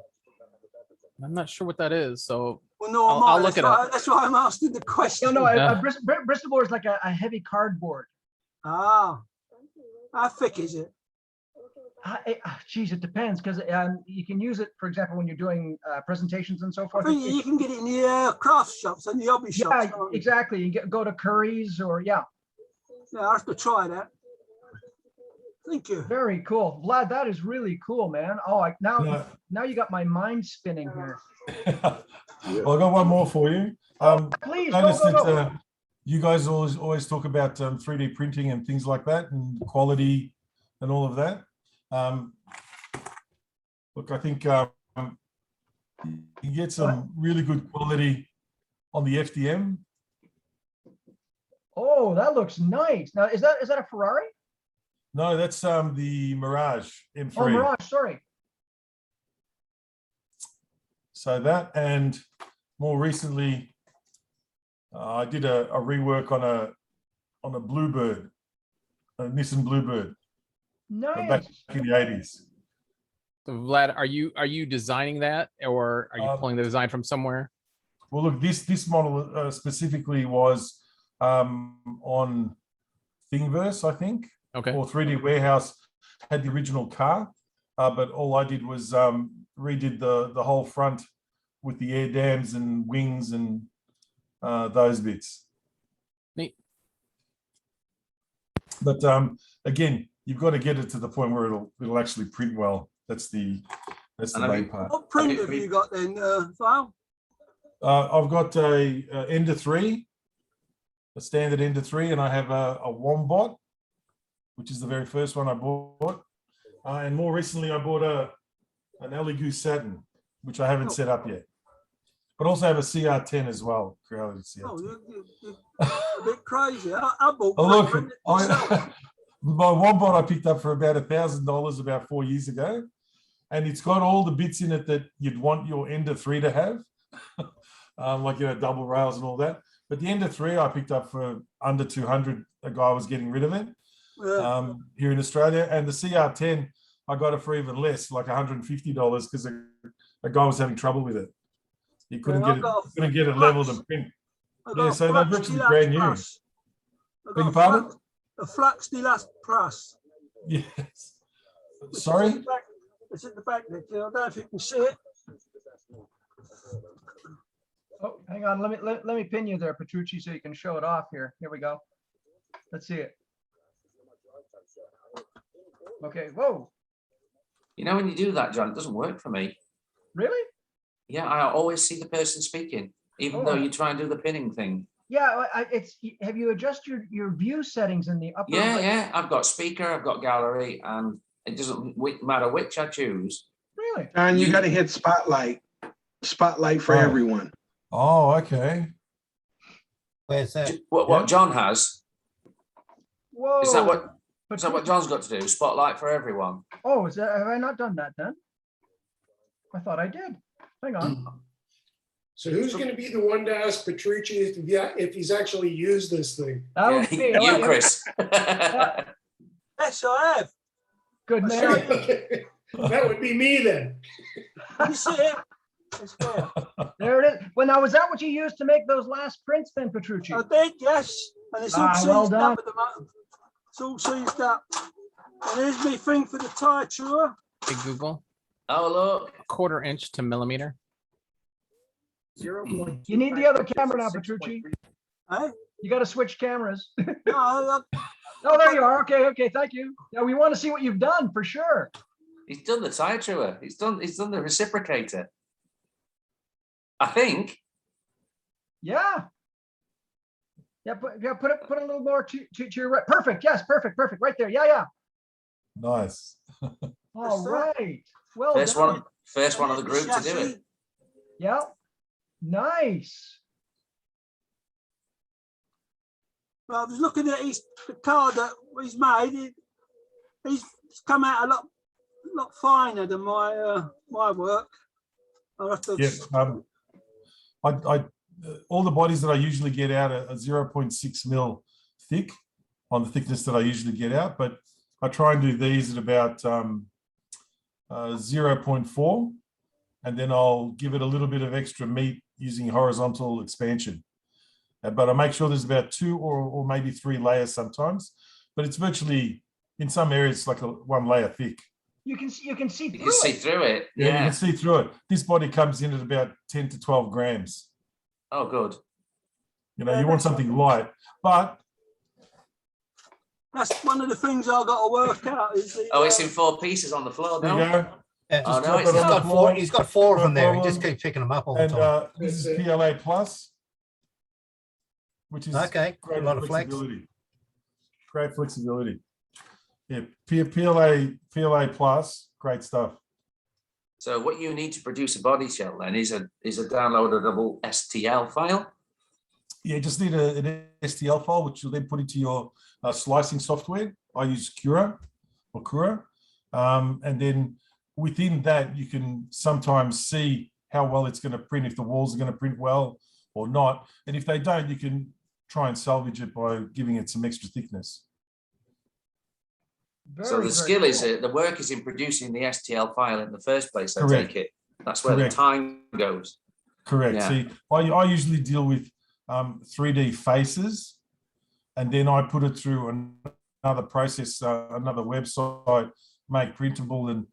I'm not sure what that is. So Well, no, I'll look it up. That's why I'm asking the question. no. Yeah. Bristol board is like a heavy cardboard. Ah, how thick is it? Geez, it depends, because you can use it, for example, when you're doing presentations and so I forth. think you can get it in the craft shops and the hobby shops. Yeah, can't you? exactly. You go to Curry's or yeah. Yeah, I have to try that. Thank you. Very cool, Vlad. That is really cool, man. Oh, No. now you got my mind spinning here. Well, I got one more for you. Please Noticed go. that you guys always talk about 3D printing and things like that and quality and all of that. Look, I think you get some really good quality on the FDM. Oh, that looks nice. Now, is that a Ferrari? No, that's the Mirage M3. Oh, Mirage. Sorry. So that, and more recently, I did a rework on a Bluebird, a Nissan Bluebird, back Nice. in the 80s. So Vlad, are you designing that, or are you pulling the design from somewhere? Well, look, this model specifically was on Thingiverse, I think, Okay. or 3D Warehouse had the original car, but all I did was redid the whole front with the air dams and wings and those bits. Neat. But again, you've got to get it to the point where it'll actually print well. That's the main part. What print have you got then, Val? I've got a Ender 3, a standard Ender 3, and I have a Wombot, which is the very first one I bought. And more recently, I bought an Elegoo Saturn, which I haven't set up yet. But also have a CR10 as well. CR10. Oh, you're a bit crazy. I bought Oh, look, print myself. my Wombot I picked up for about $1,000 about 4 years ago. And it's got all the bits in it that you'd want your Ender 3 to have. Like, double rails and all that. But the Ender 3 I picked up for under 200. A guy was getting rid of it here in Australia. And the CR10, I got it for even less, like $150, because a guy was having trouble with it. He couldn't get it leveled and print. Yeah, so they're virtually brand new. Beg your pardon? A Flux Deluxe Plus. Yes. Sorry? It's at the back there. I don't know if you can see it. Oh, hang on. Let me pin you there, Petrucci, so you can show it off here. Here we go. Let's see it. Okay. Whoa. When you do that, John, it doesn't work for me. Really? Yeah, I always see the person speaking, even though you try and do the pinning thing. Yeah. Have you adjusted your view settings in the upper? Yeah. I've got speaker, I've got gallery, and it doesn't matter which I choose. Really? John, you got to hit spotlight. Spotlight for everyone. Oh, okay. Where's that? What John has? Whoa. Is that what John's got to do? Spotlight for everyone. Oh, have I not done that then? I thought I did. Hang on. So who's going to be the one to ask Petrucci if he's actually used this thing? That would be You, Chris. Yes, I have. Good man. That would be me then. You see it? It's there. There it is. Well, now, was that what you used to make those last prints then, Petrucci? I did, yes. And it's all Ah, seized well done. up at the moment. It's all seized up. And here's my thing for the tire tour. Hey, Google, Oh, look. 1/4 inch to millimeter. You need the other camera now, Petrucci. Eh? You got to switch cameras. No, Oh, there you are. Okay, okay, thank you. Yeah, we want to see what you've done for sure. He's done the tire tour. He's done the reciprocator. I think. Yeah. Yeah, put it a little more to your right. Perfect. Yes, perfect. Right there. Yeah. Nice. All right. Well First done. one of the group to do it. Yeah. Nice. Well, I was looking at the car that he's made. He's come out a lot finer than my work. I'll have to. Yeah. I all the bodies that I usually get out are 0.6 mil thick on the thickness that I usually get out, but I try and do these at about 0.4, and then I'll give it a little bit of extra meat using horizontal expansion. But I make sure there's about 2 or maybe 3 layers sometimes, but it's virtually, in some areas, like one layer thick. You can see You can see it. through it. Yeah, you Yeah. can see through it. This body comes in at about 10 to 12 grams. Oh, good. You know, you want something light, but That's one of the things I've got to work out. Is the, Oh, it's in 4 pieces on the floor there now. you go. Yeah, Oh, no, drop it's it on the floor. he's got 4 of them No there. He just problem. keeps picking them up all the And time. this is PLA Plus, which is Okay, a great lot of flex. flexibility. Great flexibility. Yeah, PLA Plus, great stuff. So what you need to produce a body shell then is a downloadable STL file. Yeah, just need an STL file, which you'll then put into your slicing software. I use Cura. And then within that, you can sometimes see how well it's going to print, if the walls are going to print well or not. And if they don't, you can try and salvage it by giving it some extra thickness. So the skill is, the work is in producing the STL file in the first place, I Correct. take it. That's where Correct. the time goes. Correct. Yeah. See, I usually deal with 3D faces, and then I put it through another process, another website, make printable, and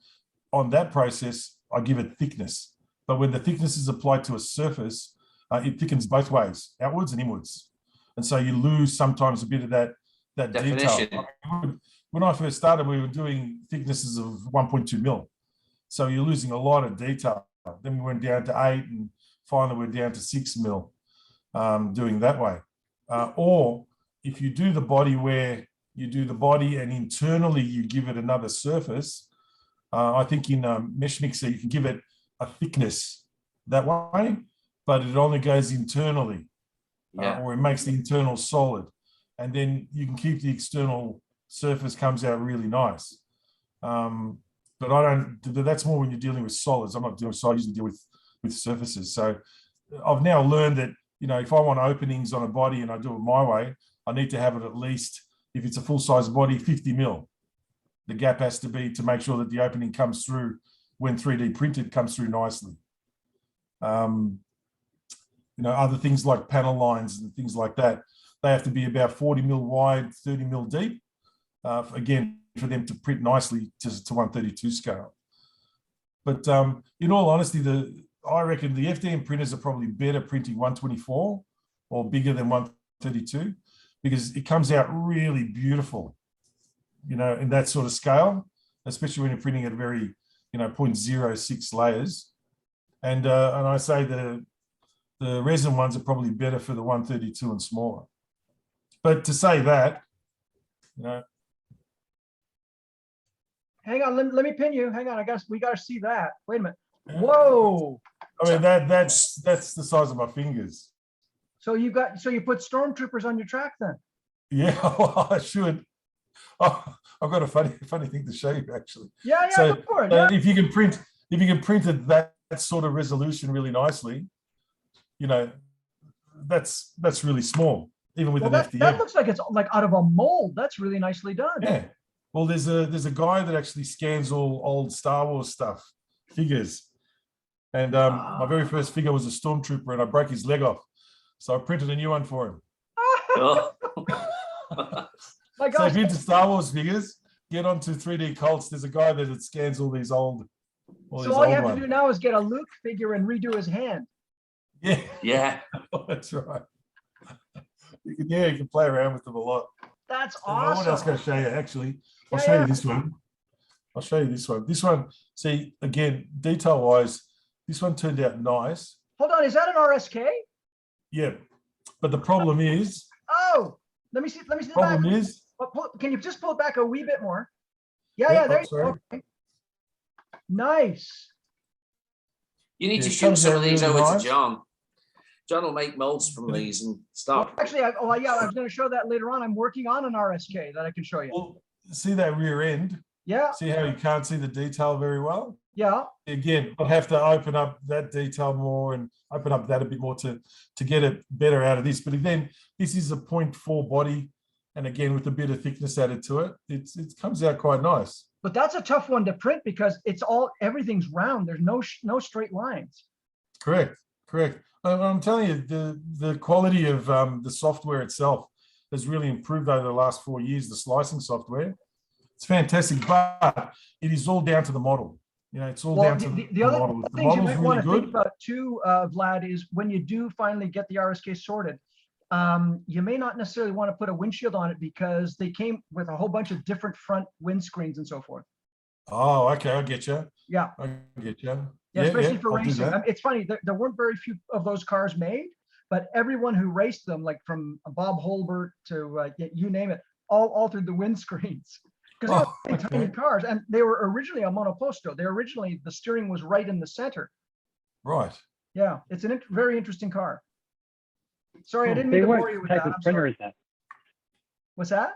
on that process, I give it thickness. But when the thickness is applied to a surface, it thickens both ways, outwards and inwards. And so you lose sometimes a bit of that Definition. detail. When I first started, we were doing thicknesses of 1.2 mil. So you're losing a lot of detail. Then we went down to 8, and finally we're down to 6 mil, doing that way. Or if you do the body where you do the body and internally you give it another surface, I think in Mesh Mixer, you can give it a thickness that way, but it only goes internally, or it makes the internal solid. And then you can keep the external surface comes out really nice. But I don't, that's more when you're dealing with solids. I'm not dealing with solids, I usually deal with surfaces. So I've now learned that, you know, if I want openings on a body and I do it my way, I need to have it at least, if it's a full size body, 50 mil. The gap has to be to make sure that the opening comes through when 3D printed, comes through nicely. You know, other things like panel lines and things like that, they have to be about 40 mil wide, 30 mil deep. Again, for them to print nicely to 132 scale. But in all honesty, I reckon the FDM printers are probably better printing 124 or bigger than 132, because it comes out really beautiful, you know, in that sort of scale, especially when you're printing at very, you know, 0.06 layers. And I say the resin ones are probably better for the 132 and smaller. But to say that, you know, hang on, let me pin you. Hang on, we got to see that. Wait a minute. Whoa. I mean, that's the size of my fingers. So you put stormtroopers on your track then? Yeah, well, I should. Oh, I've got a funny thing to show you actually. Yeah, So look for it. Yeah. if you can print it that sort of resolution really nicely, you know, that's really small, even with an FDM. That looks like it's like out of a mold. That's really nicely done. Yeah, Well, there's a guy that actually scans all old Star Wars stuff, figures. And my very first figure was a stormtrooper, and I broke his leg off. So I printed a new one for him. Oh. My So gosh. if you're into Star Wars figures, get onto 3D Cults. There's a guy that scans all these old. So all you have to do now is get a Luke figure and redo his hand. Yeah. Yeah. That's right. You can play around with them a lot. That's And I want awesome. to show you, actually. I'll Yeah, show yeah. you this one. I'll show you this one. This one, see, again, detail-wise, this one turned out nice. Hold on, is that an RSK? Yeah. But the problem is, Oh, let me see the problem back. is, Can you just pull it back a wee bit more? Yeah, Yeah, yeah, there oh, you sorry. go. Okay. Nice. You need Yeah, to it shoot comes some out of these really over nice. to John. John will make molds from these and start. Actually, I was going to show that later on. I'm working on an RSK that I can show you. well, see that rear end? Yeah, See how you can't see the detail very well? yeah. Again, I'll have to open up that detail more and open up that a bit more to get it better out of this. But again, this is a 0.4 body. And again, with a bit of thickness added to it, it comes out quite nice. But that's a tough one to print because everything's round. There's no straight lines. Correct. I'm telling you, the quality of the software itself has really improved over the last 4 years, the slicing software. It's fantastic, but it is all down to the model. It's all down to the other model. The things you model's might want really to think good. about too, Vlad, is when you do finally get the RSK sorted, you may not necessarily want to put a windshield on it because they came with a whole bunch of different front windscreens and so forth. Oh, okay, I get you. Yeah. I get you. Yeah, especially for I'll do racing. that. It's funny, there weren't very few of those cars made, but everyone who raced them, like from Bob Holbert to you name it, all altered the windscreens because they were tiny cars, and they were originally a monoposto. The steering was right in the center. Right. Yeah, it's a very interesting car. Sorry, I didn't Say mean to what bore you with type that. of I'm printer sorry. is that? What's that?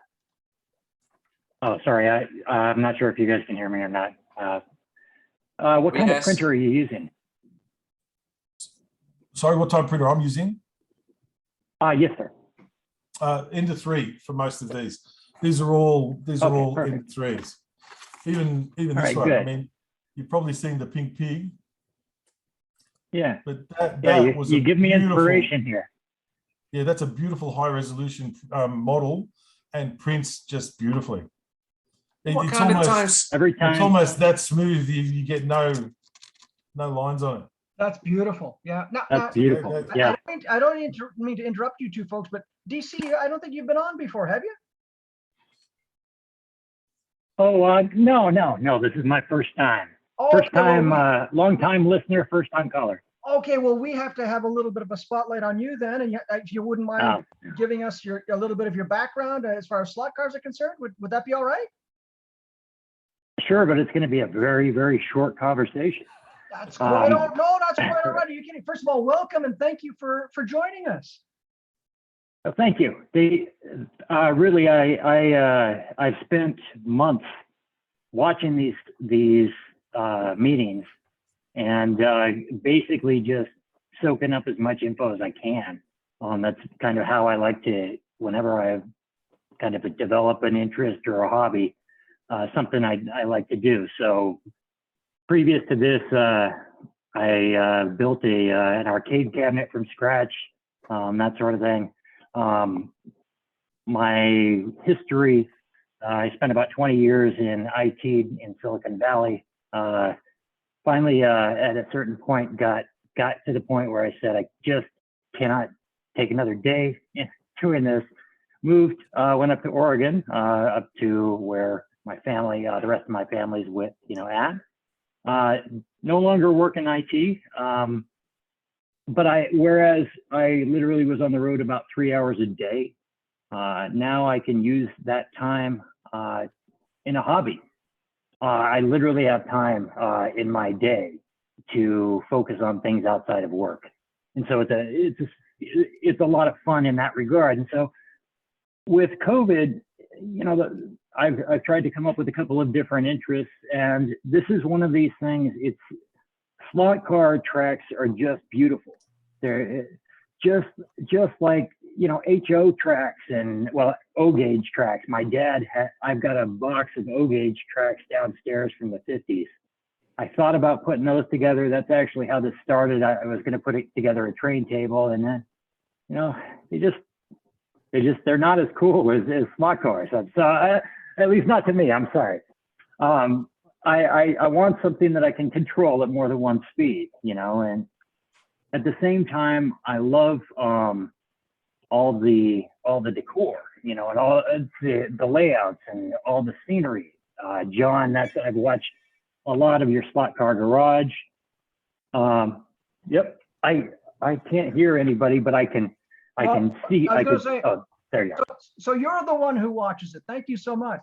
Oh, sorry. I'm not sure if you guys can hear me or not. What kind of Yes. printer are you using? Sorry, what type of printer I'm using? Yes, sir. Ender 3 for most of these. These are all perfect. Ender 3s. Even All this right, one. I good. mean, you've probably seen the pink pig, Yeah. but Yeah, that was you a give me beautiful- inspiration here. Yeah, that's a beautiful high resolution model and prints just beautifully. What It's kind of almost times? Every it's time. almost that smooth. You get no lines on it. That's beautiful. Yeah. Now, That's beautiful. that- Yeah. I don't mean to interrupt you two folks, but DC, I don't think you've been on before, have you? Oh, no. This is my first time. Oh, First okay, well, time, long time listener, first time caller. Okay, well, we have to have a little bit of a spotlight on you then, and if you wouldn't mind Oh, giving us a little bit of your background as far as slot cars are concerned, would that be all right? sure, but it's going to be a very, very short conversation. That's cool. I don't know. That's quite all right. Are you kidding? First of all, welcome and thank you for joining us. Well, thank you. Really, I've spent months watching these meetings and basically just soaking up as much info as I can. That's kind of how I like to, whenever I kind of develop an interest or a hobby, something I like to do. So previous to this, I built an arcade cabinet from scratch, that sort of thing. My history, I spent about 20 years in IT in Silicon Valley. Finally, at a certain point, got to the point where I said, I just cannot take another day doing this. Moved, went up to Oregon, up to where my family, the rest of my family's at. No longer work in IT. But whereas I literally was on the road about 3 hours a day, now I can use that time in a hobby. I literally have time in my day to focus on things outside of work, and so it's a lot of fun in that regard. And so with COVID, I've tried to come up with a couple of different interests, and this is one of these things. Slot car tracks are just beautiful. They're just like HO tracks and, well, O gauge tracks. My dad I've got a box of O gauge tracks downstairs from the 50s. I thought about putting those together. That's actually how this started. I was going to put it together a train table, and then, they're not as cool as slot cars. So at least not to me. I'm sorry. I want something that I can control at more than one speed, and at the same time, I love all the decor, and all the layouts and all the scenery. John, I've watched a lot of your slot car garage. Yep, I can't hear anybody, but I can see. Oh, there you go. So you're the one who watches it. Thank you so much.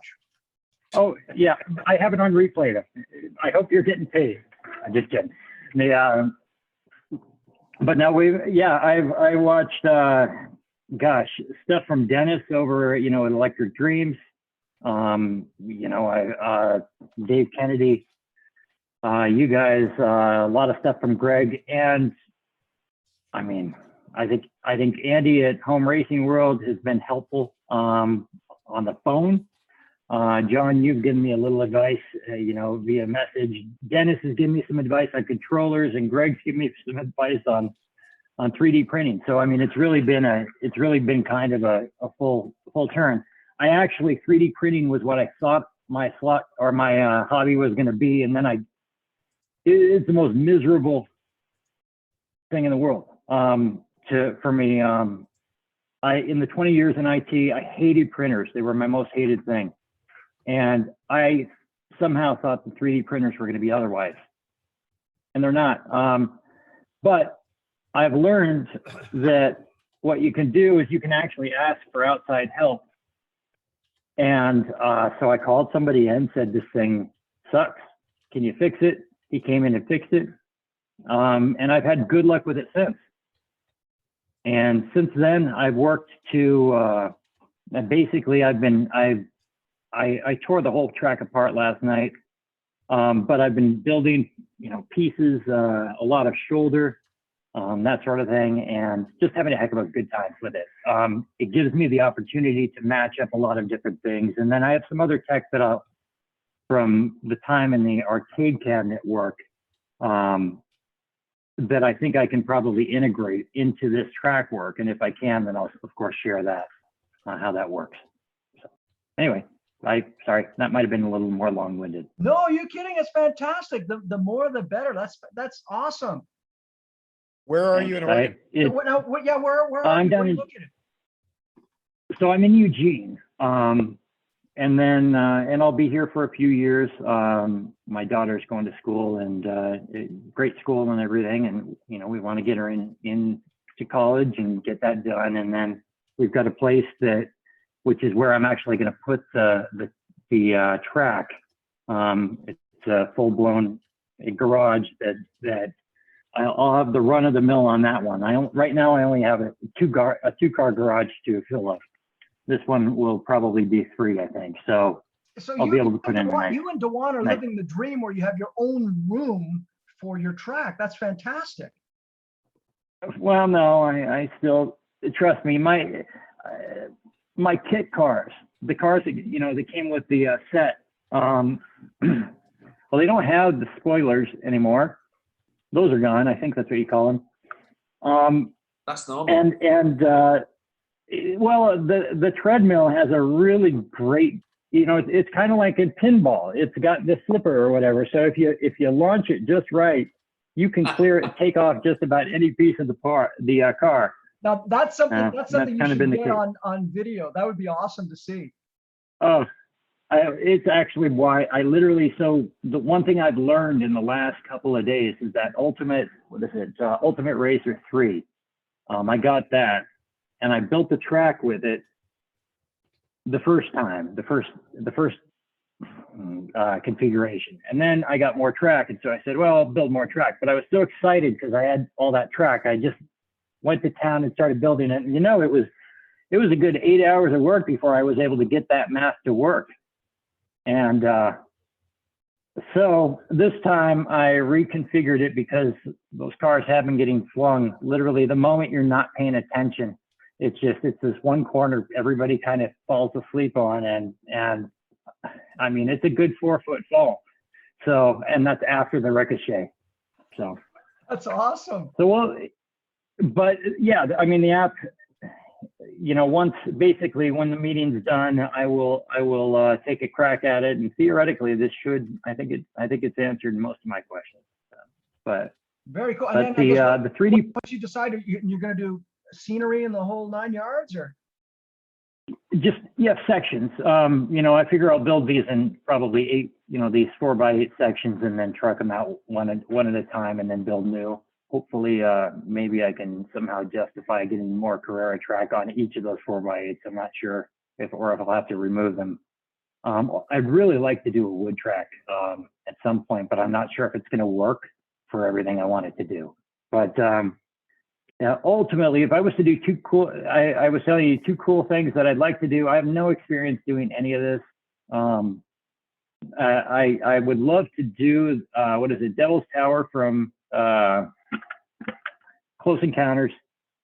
Oh yeah, I have it on replay. I hope you're getting paid. I'm just kidding. But now I watched stuff from Dennis over at Electric Dreams. Dave Kennedy. You guys, a lot of stuff from Greg, and I mean, I think Andy at Home Racing World has been helpful on the phone. John, you've given me a little advice, via message. Dennis has given me some advice on controllers, and Greg's given me some advice on 3D printing. So I mean, it's really been kind of a full turn. I actually 3D printing was what I thought my slot or my hobby was going to be, and then it's the most miserable thing in the world for me. In the 20 years in IT, I hated printers. They were my most hated thing. And I somehow thought the 3D printers were going to be otherwise, and they're not. But I've learned that what you can do is you can actually ask for outside help. And so I called somebody in, said, this thing sucks. Can you fix it? He came in and fixed it. And I've had good luck with it since. And since then, I've worked to, basically I tore the whole track apart last night, but I've been building, pieces, a lot of shoulder, that sort of thing, and just having a heck of a good time with it. It gives me the opportunity to match up a lot of different things. And then I have some other tech from the time in the arcade cabinet work, that I think I can probably integrate into this track work. And if I can, then I'll of course share that, how that works. So anyway, sorry, that might've been a little more long-winded. No, you're kidding. It's fantastic. The more, the better. That's awesome. Where are you in Oregon? Where I'm down in, so I'm in Eugene. And then, and I'll be here for a few years. My daughter's going to school, and great school and everything. And, we want to get her into college and get that done. And then we've got a place which is where I'm actually going to put the track. It's a full-blown garage that I'll have the run of the mill on that one. Right now I only have a two-car garage to fill up. This one will probably be 3, I think. So I'll be able to put in. You and Dewan are living the dream where you have your own room for your track. That's fantastic. Well, no, I still, trust me, my kit cars, the cars that, that came with the set, well, they don't have the spoilers anymore. Those are gone. I think that's what you call them. That's normal. Well, the treadmill has a really great, it's kind of like a pinball. It's got the flipper or whatever. So if you launch it just right, you can clear it, take off just about any piece of the car. Now that's something you should get on video. That would be awesome to see. Oh, it's actually why I literally, so the one thing I've learned in the last couple of days is that Ultimate Racer 3. I got that. And I built the track with it the first time, the first configuration. And then I got more track. And so I said, well, I'll build more track. But I was so excited because I had all that track. I just went to town and started building it. And, it was a good 8 hours of work before I was able to get that math to work. And so this time I reconfigured it because those cars have been getting flung literally the moment you're not paying attention. it's this one corner everybody kind of falls asleep on, and I mean, it's a good 4-foot fall. So, and that's after the ricochet. So That's awesome. so well, but yeah, I mean, the app, you know, once basically when the meeting's done, I will take a crack at it, and theoretically this should, I think it's answered most of my questions. But Very cool. but And then I guess the 3D, once you decide you're going to do scenery in the whole 9 yards, or? just, yeah, sections. You know, I figure I'll build these in probably 8, you know, these 4x8 sections, and then truck them out one at a time, and then build new. Hopefully, maybe I can somehow justify getting more Carrera track on each of those 4x8s. I'm not sure if I'll have to remove them. I'd really like to do a wood track at some point, but I'm not sure if it's going to work for everything I want it to do. But yeah, ultimately, if I was to do I was telling you 2 cool things that I'd like to do. I have no experience doing any of this. I would love to do, what is it, Devil's Tower from Close Encounters.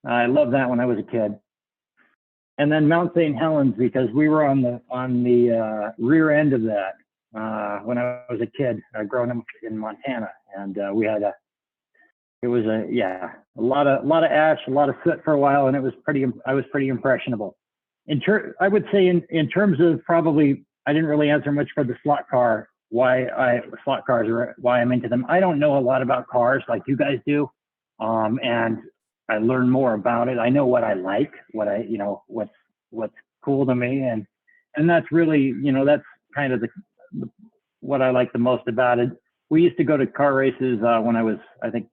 I loved that when I was a kid. And then Mount St. Helens, because we were on the rear end of that when I was a kid, growing up in Montana, and we had a lot of ash, a lot of soot for a while, and I was pretty impressionable. I would say in terms of, probably I didn't really answer much for the slot cars are why I'm into them. I don't know a lot about cars like you guys do, and I learn more about it. I know what I like, what's cool to me, and that's really, you know, that's kind of what I like the most about it. We used to go to car races when I was, I think,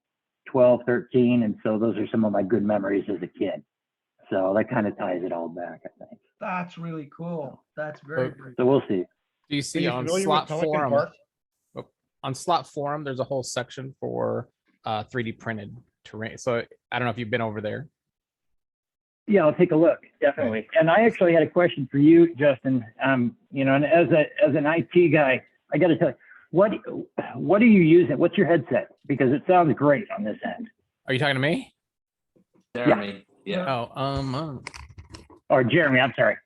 12, 13, and so those are some of my good memories as a kid. So that kind of ties it all back, I think. That's really cool. That's very, very So we'll see. Do you Are see you on familiar with Slot Pelican Forum? Park? On Slot Forum, there's a whole section for 3D printed terrain. So I don't know if you've been over there. Yeah, I'll take a look, definitely. And I actually had a question for you, Justin. You know, and as an IT guy, I got to tell you, what are you using? What's your headset? Because it sounds great on this end. Are you talking to me? Jeremy, yeah. Oh, Or Jeremy, I'm sorry.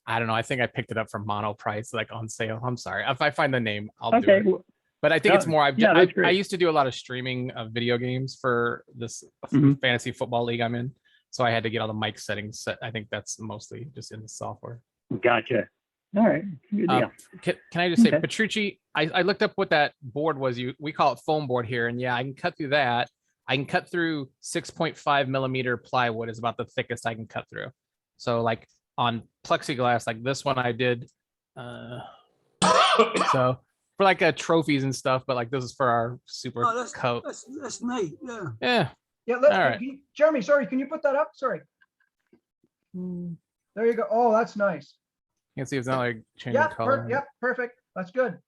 I don't know. I think I picked it up from Mono Price, like on sale. I'm sorry. If I find the name, I'll do Okay. it. But I think it's more. that's I great. used to do a lot of streaming of video games for this Mhm. fantasy football league I'm in, so I had to get all the mic settings set. I think that's mostly just in the software. Gotcha. All right. Good deal. Can I just say, Okay. Petrucci? I looked up what that board was. We call it foam board here, and yeah, I can cut through that. I can cut through 6.5 millimeter plywood is about the thickest I can cut through. So like on plexiglass, like this one I did. So for like trophies and stuff, but like this is for our super coat. That's neat. Yeah. Yeah. Yeah. All right. Jeremy, sorry, can you put that up? Sorry. There you go. Oh, that's nice. You can see it's not like changing Yeah. color. Yep. Perfect. That's good.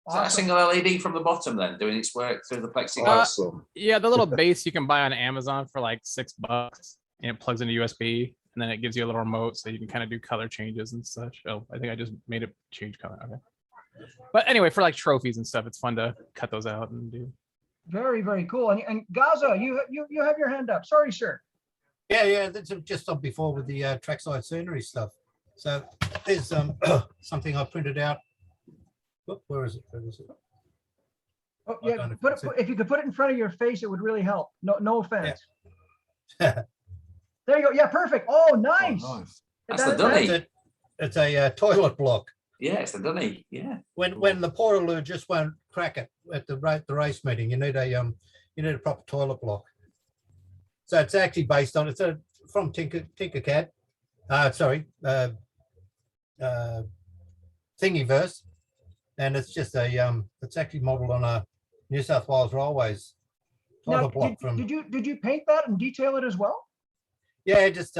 Is that a single LED from the bottom then, doing its work through the plexiglass? Awesome. Yeah, the little base you can buy on Amazon for like $6, and it plugs into USB, and then it gives you a little remote so you can kind of do color changes and such. Oh, I think I just made it change color. Okay. But anyway, for like trophies and stuff, it's fun to cut those out and do. Very, very cool. And Gaza, you have your hand up. Sorry, sir. Yeah, that's just on before with the trackside scenery stuff. So there's something I printed out. Whoop, where is it? Oh, yeah, if you could put it in front of your face, it would really help. No offense. Yeah. There you go. Yeah, perfect. Oh, nice. Oh, nice. That's the dunny. It's a toilet block. Yeah, it's the dunny. Yeah. When the portaloo just won't crack it at the race meeting, you need a proper toilet block. So it's actually based on from Tinkercad. Thingiverse, and it's just it's actually modeled on a New South Wales Railways toilet Now, block did you paint that and detail it as well? Yeah, just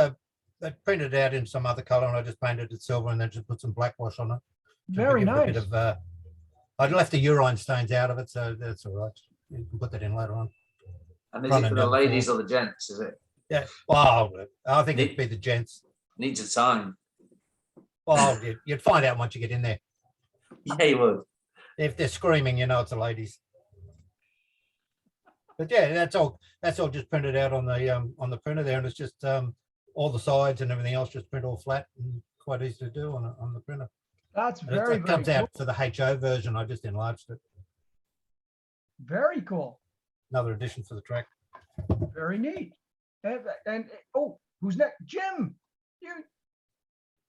they printed it out in some other color, and I just painted it silver, and then just put some black wash on it. Very nice. I'd left the urine stains out of it, so that's all right. You can put that in later on. And is it for the ladies or the gents, is it? Yeah, well, I think it'd be the gents. Needs a time. Well, you'd find out once you get in there. Yeah, you would. If they're screaming, you know it's the ladies. But yeah, that's all just printed out on the printer there, and it's just all the sides and everything else just print all flat and quite easy to do on the printer. That's And very, it very comes cool. out for the HO version. I just enlarged it. Very cool. Another addition for the track. Very neat. And oh, who's next? Jim. You.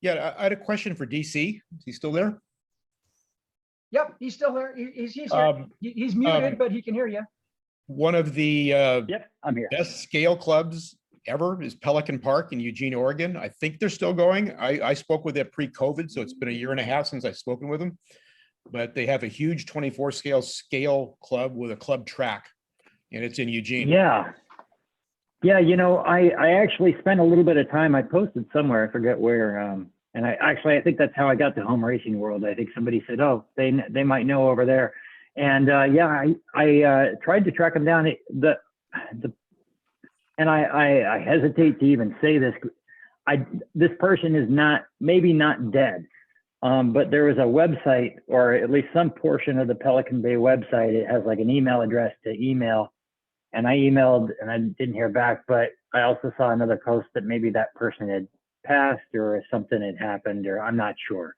Yeah, I had a question for DC. Is he still there? Yep, he's still there. He's here. He's muted, but he can hear you. One of the Yep, I'm here. best scale clubs ever is Pelican Park in Eugene, Oregon. I think they're still going. I spoke with it pre-COVID, so it's been a year and a half since I've spoken with them. But they have a huge 24 scale club with a club track, and it's in Eugene. Yeah. Yeah, you know, I actually spent a little bit of time. I posted somewhere, I forget where. And I think that's how I got to Home Racing World. I think somebody said, oh, they might know over there. And yeah, I tried to track them down. And I hesitate to even say this. This person is maybe not dead, but there was a website, or at least some portion of the Pelican Bay website. It has like an email address to email. And I emailed and I didn't hear back, but I also saw another post that maybe that person had passed or something had happened, or I'm not sure.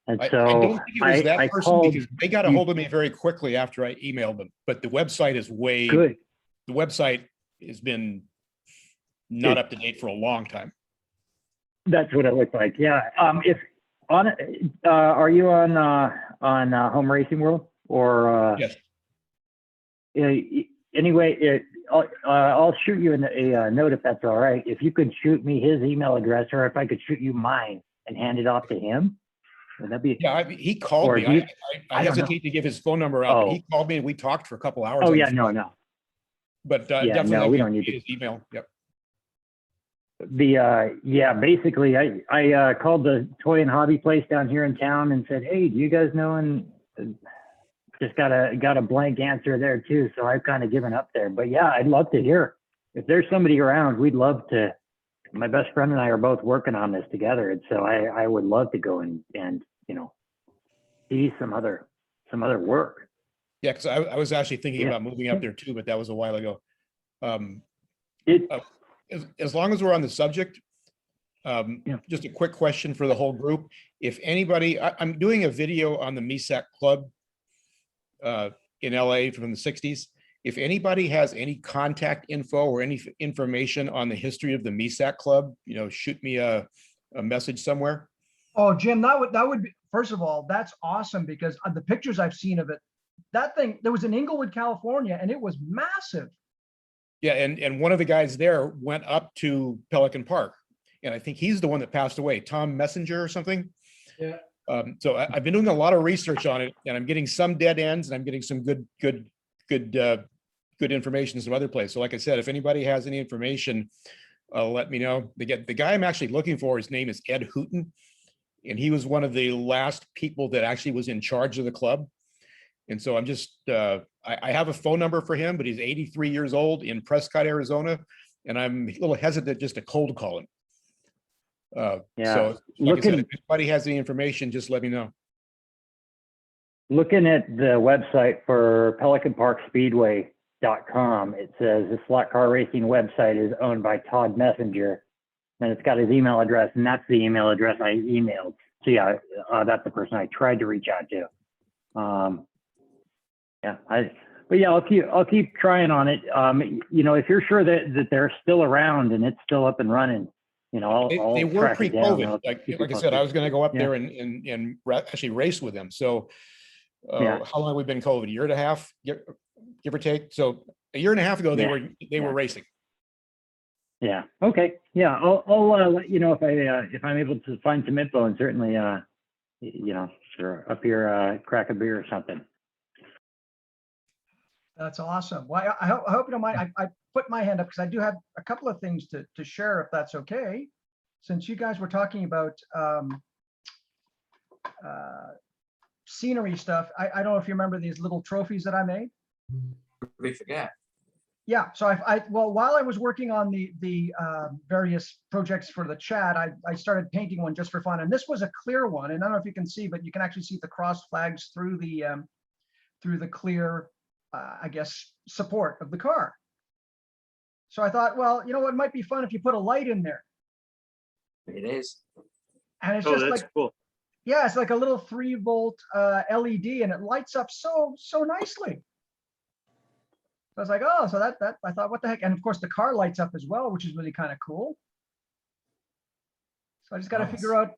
And so I don't think it was that person called, because they got a hold of me very quickly after I emailed them. But the website is way good. The website has been not up to date for a long time. That's what it looked like. Yeah. If on, are you on Home Racing World or? Yes. Anyway, I'll shoot you a note if that's all right. If you could shoot me his email address, or if I could shoot you mine and hand it off to him, would that be? Yeah, he called me. I hesitate to give his phone number out, but he called me and we talked for a couple hours. Oh yeah, no. But yeah, definitely, no, we don't need his email. Yep. Yeah, basically, I called the toy and hobby place down here in town and said, hey, do you guys know? And just got a blank answer there too. So I've kind of given up there, but yeah, I'd love to hear if there's somebody around. We'd love to. My best friend and I are both working on this together. And so I would love to go and, you know, see some other work. Yeah. Cause I was actually thinking about moving up there too, but that was a while ago. As long as we're on the subject, just a quick question for the whole group. If anybody, I'm doing a video on the Mesa Club in LA from the 60s. If anybody has any contact info or any information on the history of the Mesa Club, you know, shoot me a message somewhere. Oh, Jim, that would be, first of all, that's awesome, because the pictures I've seen of it, that thing, there was in Inglewood, California, and it was massive. Yeah, and one of the guys there went up to Pelican Park, and I think he's the one that passed away, Tom Messenger or something. Yeah. So I've been doing a lot of research on it, and I'm getting some dead ends, and I'm getting some good information in some other place. So like I said, if anybody has any information, let me know. The guy I'm actually looking for, his name is Ed Hooten, and he was one of the last people that actually was in charge of the club. And so I'm just, I have a phone number for him, but he's 83 years old in Prescott, Arizona, and I'm a little hesitant just to cold call him. Yeah. So like I said, if anybody has any information, just let me know. Looking at the website for PelicanParkSpeedway.com, it says the slot car racing website is owned by Todd Messenger, and it's got his email address, and that's the email address I emailed. So yeah, that's the person I tried to reach out to. Yeah, I'll keep trying on it. You know, if you're sure that they're still around and it's still up and running, you know, They I'll were track it down. pre-COVID. Like I said, I was going to go up there and actually race with them. So how long have we been COVID? A year and a half, give or take. So a year and a half ago, they were racing. Yeah. Okay. Yeah. I'll let you know if I'm able to find some info, and certainly you know, sure, up here crack a beer or something. That's awesome. Well, I hope you don't mind. I put my hand up because I do have a couple of things to share, if that's okay. Since you guys were talking about scenery stuff, I don't know if you remember these little trophies that I made. We forget. Yeah. So well, while I was working on the various projects for the chat, I started painting one just for fun, and this was a clear one. And I don't know if you can see, but you can actually see the cross flags through the clear, I guess, support of the car. So I thought, well, you know what might be fun if you put a light in there. It is. And it's Oh, just that's like, cool. yeah, it's like a little 3-volt LED, and it lights up so nicely. I was like, oh, so that I thought, what the heck? And of course, the car lights up as well, which is really kind of cool. So I just got to figure out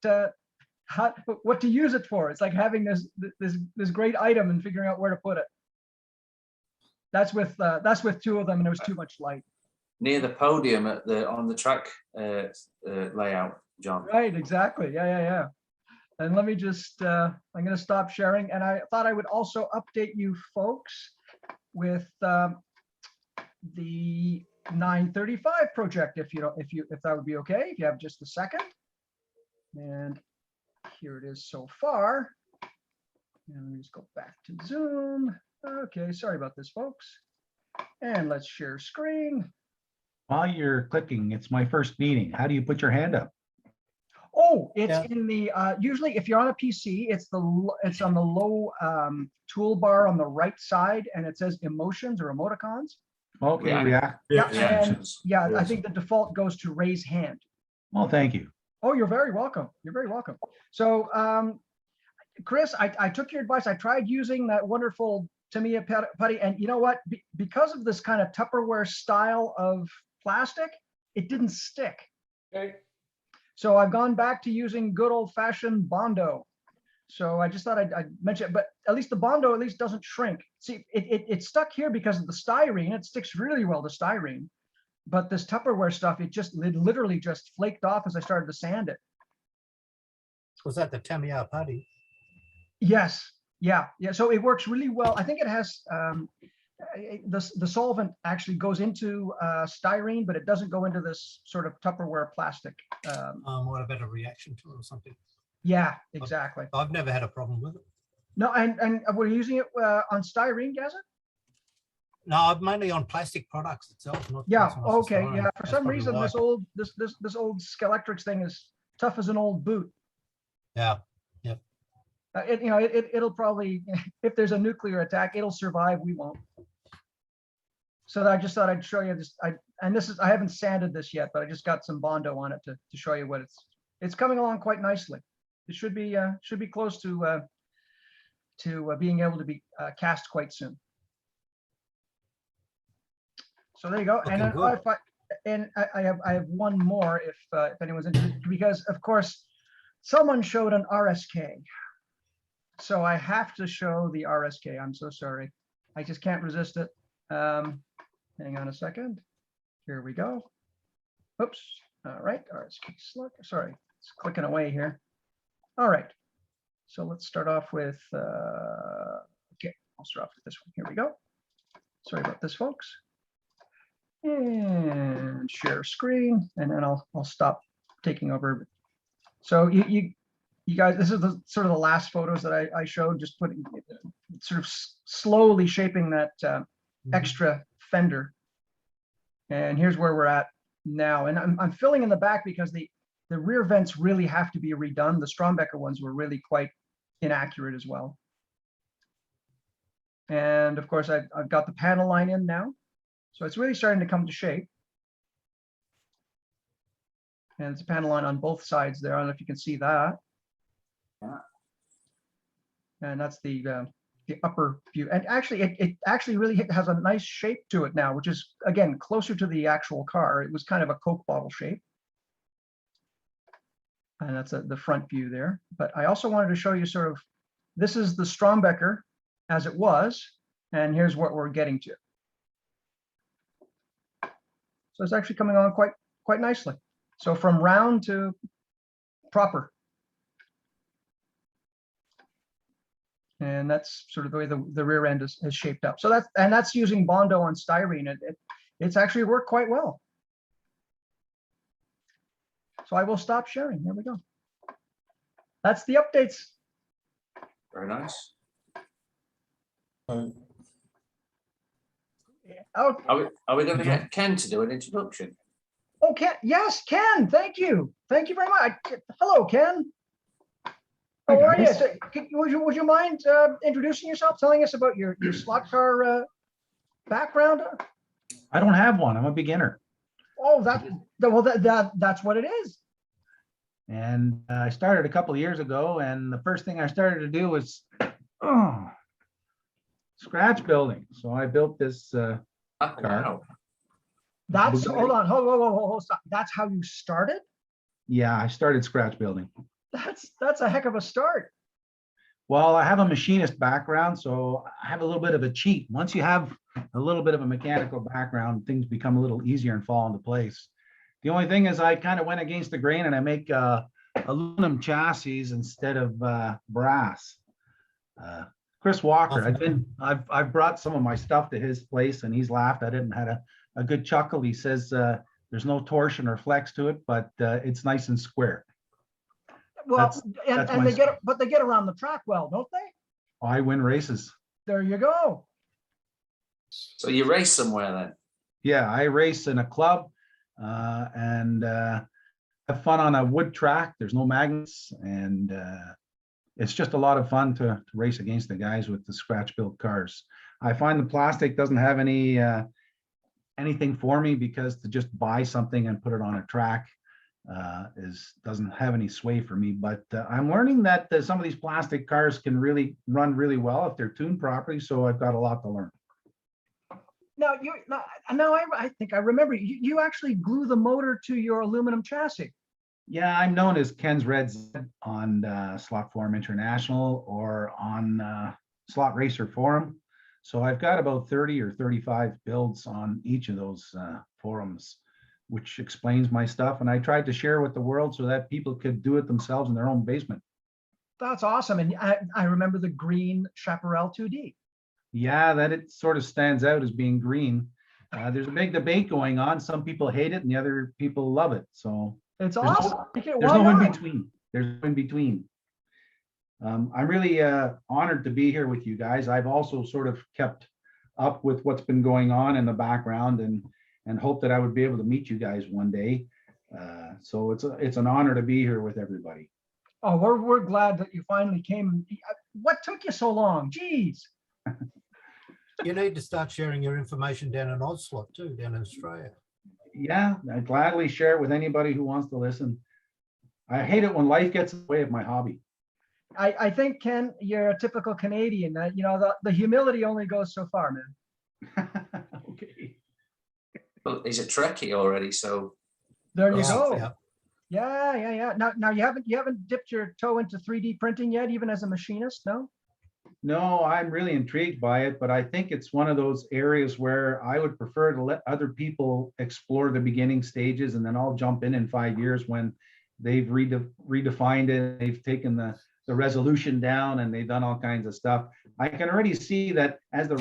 what to use it for. It's like having this great item and figuring out where to put it. That's with 2 of them, and there was too much light. Near the podium on the track layout, John. Right, exactly. Yeah. And let me just, I'm going to stop sharing. And I thought I would also update you folks with the 935 project, if that would be okay, if you have just a second. And here it is so far. And let me just go back to Zoom. Okay, sorry about this, folks. And let's share screen. While you're clicking, it's my first meeting. How do you put your hand up? Oh, it's in the usually if you're on a PC, it's on the low toolbar on the right side, and it says emotions or emoticons. Okay, Yeah, I think the default goes to raise hand. Well, thank you. Oh, you're very welcome. You're very welcome. So, Chris, I took your advice. I tried using that wonderful Tamiya putty, and you know what? Because of this kind of Tupperware style of plastic, it didn't stick. Okay. So I've gone back to using good old-fashioned Bondo. So I just thought I'd mention it, but at least the Bondo at least doesn't shrink. See, it stuck here because of the styrene. It sticks really well to styrene. But this Tupperware stuff, it literally just flaked off as I started to sand it. Was that the Tamiya putty? Yes. Yeah. So it works really well. I think it has the solvent actually goes into styrene, but it doesn't go into this sort of Tupperware plastic. What about a reaction to it or something? Yeah, exactly. I've never had a problem with it. No, and we're using it on styrene, Gazza? No, I'm mainly on plastic products itself. Yeah. Okay. Yeah. For some reason, this old Skelectrix thing is tough as an old boot. Yeah. It'll probably, if there's a nuclear attack, it'll survive. We won't. So I just thought I'd show you this. I haven't sanded this yet, but I just got some Bondo on it to show you what it's coming along quite nicely. It should be close to being able to be cast quite soon. So there you go. And I have one more if anyone's interested, because of course someone showed an RSK. So I have to show the RSK. I'm so sorry. I just can't resist it. Hang on a second. Here we go. Oops. All right. RSK select. Sorry, it's clicking away here. All right. So let's start off with, okay, I'll start off with this one. Here we go. Sorry about this, folks. And share screen, and then I'll stop taking over. So you guys, this is sort of the last photos that I showed, just putting sort of slowly shaping that extra fender. And here's where we're at now. And I'm filling in the back because the rear vents really have to be redone. The Strombecker ones were really quite inaccurate as well. And of course, I've got the panel line in now. So it's really starting to come to shape. And it's a panel line on both sides there. I don't know if you can see that. Yeah. And that's the upper view. And actually, it actually really has a nice shape to it now, which is, again, closer to the actual car. It was kind of a Coke bottle shape. And that's the front view there. But I also wanted to show you sort of, this is the Strombecker as it was, and here's what we're getting to. So it's actually coming on quite nicely. So from round to proper. And that's sort of the way the rear end is shaped up. So that's using Bondo on styrene. It's actually worked quite well. So I will stop sharing. There we go. That's the updates. Very nice. Oh, Are we going to get Ken to do an introduction? oh, Ken. Yes, Ken. Thank you. Thank you very much. Hello, Ken. How are you? So, would you mind introducing yourself, telling us about your slot car background? I don't have one. I'm a beginner. Oh, that's what it is. And I started a couple of years ago, and the first thing I started to do was scratch building. So I built this car. Wow. That's, hold on, hold, stop. That's how you started? Yeah, I started scratch building. That's a heck of a start. Well, I have a machinist background, so I have a little bit of a cheat. Once you have a little bit of a mechanical background, things become a little easier and fall into place. The only thing is I kind of went against the grain and I make aluminum chassis instead of brass. Chris Walker, I've brought some of my stuff to his place and he's laughed at it and had a good chuckle. He says there's no torsion or flex to it, but it's nice and square. Well, that's and my they get around the track well, don't they? I win races. There you go. So you race somewhere then? Yeah, I race in a club and have fun on a wood track. There's no magnets, and it's just a lot of fun to race against the guys with the scratch built cars. I find the plastic doesn't have anything for me, because to just buy something and put it on a track doesn't have any sway for me. But I'm learning that some of these plastic cars can really run really well if they're tuned properly. So I've got a lot to learn. Now I think I remember you actually glue the motor to your aluminum chassis. Yeah, I'm known as Ken's Red Z on Slot Forum International or on Slot Racer Forum. So I've got about 30 or 35 builds on each of those forums, which explains my stuff. And I tried to share with the world so that people could do it themselves in their own basement. That's awesome. And I remember the green Chaparral 2D. Yeah, that it sort of stands out as being green. There's a big debate going on. Some people hate it and the other people love it. So it's awesome. There's no in between. There's no in between. I'm really honored to be here with you guys. I've also sort of kept up with what's been going on in the background and hope that I would be able to meet you guys one day. So it's an honor to be here with everybody. Oh, we're glad that you finally came. What took you so long? Geez. You need to start sharing your information down in Odslot too, down in Australia. Yeah, I'd gladly share it with anybody who wants to listen. I hate it when life gets in the way of my hobby. I think, Ken, you're a typical Canadian. You know, the humility only goes so far, man. Okay. Well, he's a Trekkie already, so. There you go. Yeah. Now you haven't dipped your toe into 3D printing yet, even as a machinist, no? No, I'm really intrigued by it, but I think it's one of those areas where I would prefer to let other people explore the beginning stages, and then I'll jump in 5 years when they've redefined it, they've taken the resolution down, and they've done all kinds of stuff. I can already see that as the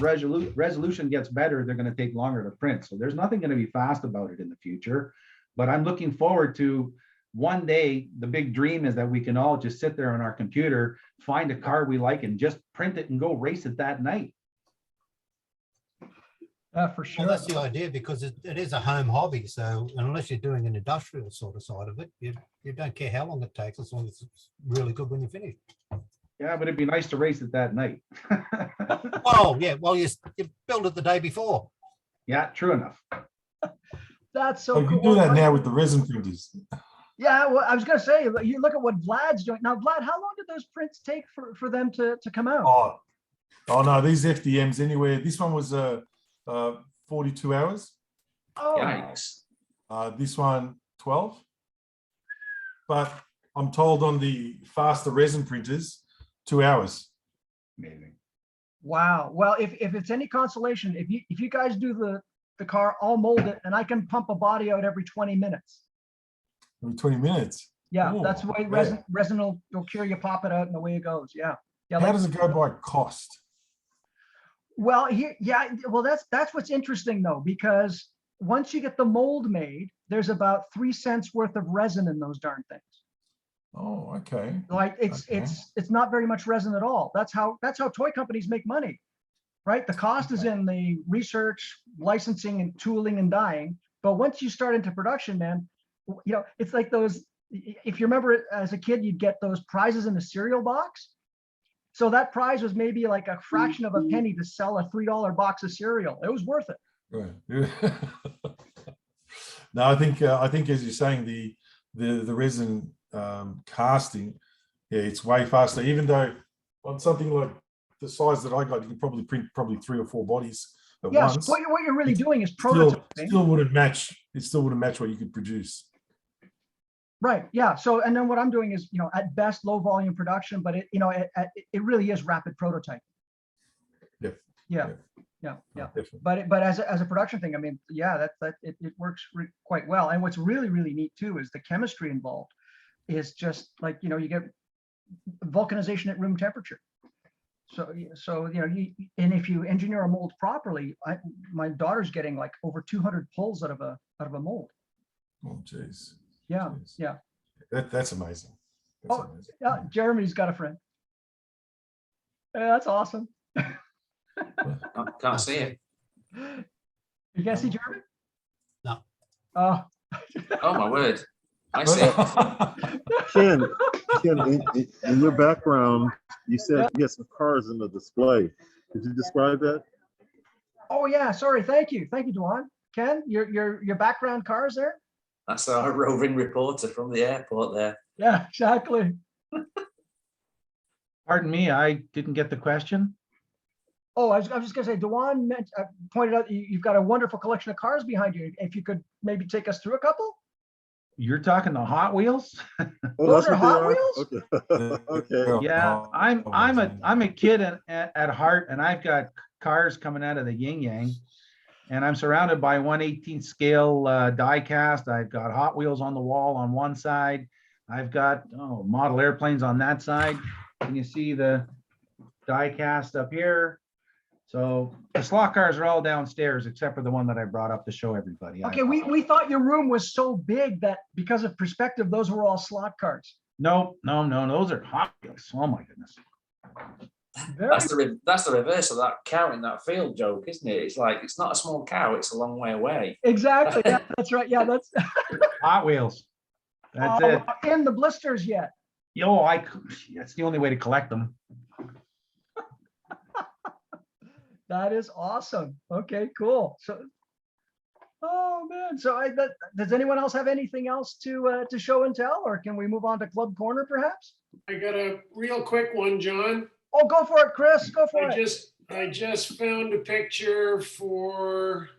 resolution gets better, they're going to take longer to print. So there's nothing going to be fast about it in the future, but I'm looking forward to one day. The big dream is that we can all just sit there on our computer, find a car we like, and just print it and go race it that night. For sure. Well, that's the idea, because it is a home hobby. So unless you're doing an industrial sort of side of it, you don't care how long it takes, as long as it's really good when you finish. Yeah, but it'd be nice to race it that night. Oh, yeah. Well, you build it the day before. Yeah, true enough. That's so Oh, cool. you do that now with the resin printers. Yeah, well, I was going to say, you look at what Vlad's doing. Now, Vlad, how long did those prints take for them to come out? Oh no, these FDMs anywhere. This one was 42 hours. Oh, Yikes. This one 12. But I'm told on the faster resin printers, 2 hours. Amazing. Wow. Well, if it's any consolation, if you guys do the car, I'll mold it, and I can pump a body out every 20 minutes. Every 20 minutes. Yeah, Ooh, that's the way resin will cure you, pop it out, and away it goes. Yeah. How does it go by cost? Well, well, that's what's interesting though, because once you get the mold made, there's about 3 cents worth of resin in those darn things. Oh, okay. Like it's not very much resin at all. That's how toy companies make money, right? The cost is in the research, licensing, and tooling and dyeing. But once you start into production, man, you know, it's like those. If you remember, as a kid, you'd get those prizes in the cereal box. So that prize was maybe like a fraction of a penny to sell a $3 box of cereal. It was worth it. Right. No, I think as you're saying, the resin casting, yeah, it's way faster. Even though on something like the size that I got, you can probably print 3 or 4 bodies at Yes, once. what you're really doing is Still prototyping. wouldn't match. It still wouldn't match what you could produce. Right. Yeah. So, and then what I'm doing is, at best low volume production, but it really is rapid prototyping. Yeah. Yeah. Oh, definitely. But as a production thing, I mean, yeah, it works quite well. And what's really, really neat too is the chemistry involved is just like, you get vulcanization at room temperature. So and if you engineer a mold properly, my daughter's getting like over 200 pulls out of a mold. Oh, jeez. Yeah. Jeez. Yeah. That's amazing. That's amazing. Yeah. Jeremy's got a friend. Yeah, that's awesome. I can't see it. You can't see Jeremy? No. Oh. Oh my word. I see it. Ken, in your background, you said you had some cars in the display. Could you describe that? Oh yeah, sorry. Thank you, Duan. Ken, your background cars there? That's our roving reporter from the airport there. Yeah, exactly. Pardon me, I didn't get the question. Oh, I was just gonna say, Duan pointed out you've got a wonderful collection of cars behind you. If you could maybe take us through a couple. You're talking the Hot Wheels? Oh, Those that's are what Hot they are? Wheels? Okay. Okay. Yeah, I'm a kid at heart, and I've got cars coming out of the yin yang, and I'm surrounded by 1/18 scale die cast. I've got Hot Wheels on the wall on one side. I've got model airplanes on that side. And you see the die cast up here. So the slot cars are all downstairs except for the one that I brought up to show everybody. Okay, we thought your room was so big that because of perspective, those were all slot cars. No, those are Hot Wheels. Oh my goodness. That's the reverse of that cow in that field joke, isn't it? It's like, it's not a small cow, it's a long way away. Exactly. Yeah, that's right. Yeah, that's Hot Wheels. That's it. In the blisters yet. That's the only way to collect them. That is awesome. Okay, cool. So, oh man. So does anyone else have anything else to show and tell, or can we move on to Club Corner perhaps? I got a real quick one, John. Oh, go for it, Chris. Go for it. I just found a picture for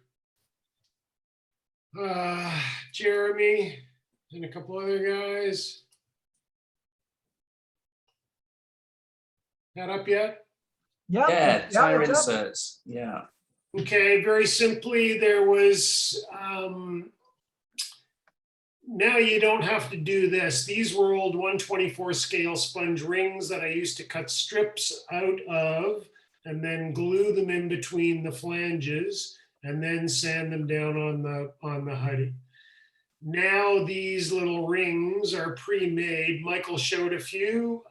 Jeremy and a couple other guys. That up yet? Yeah, tire inserts. Yeah. Okay, very simply, there was, now you don't have to do this. These were old 1/24 scale sponge rings that I used to cut strips out of and then glue them in between the flanges and then sand them down on the hoodie. Now these little rings are pre-made. Michael showed a few,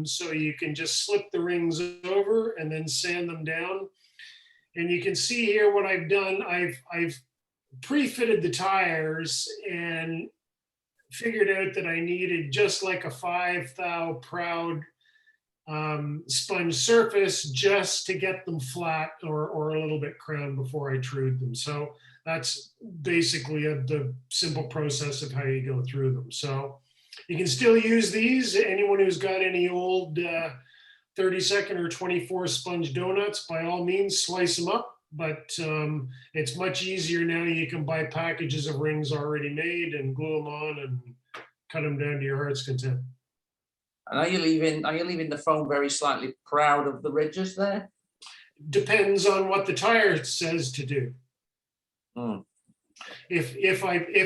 so you can just slip the rings over and then sand them down. And you can see here what I've done. I've pre-fitted the tires and figured out that I needed just like a 5 thou proud sponge surface just to get them flat or a little bit crowned before I trued them. So that's basically the simple process of how you go through them. So you can still use these. Anyone who's got any old 32nd or 24 sponge donuts, by all means, slice them up. But it's much easier now. You can buy packages of rings already made and glue them on and cut them down to your heart's content. And are you leaving the foam very slightly proud of the ridges there? Depends on what the tire says to do. If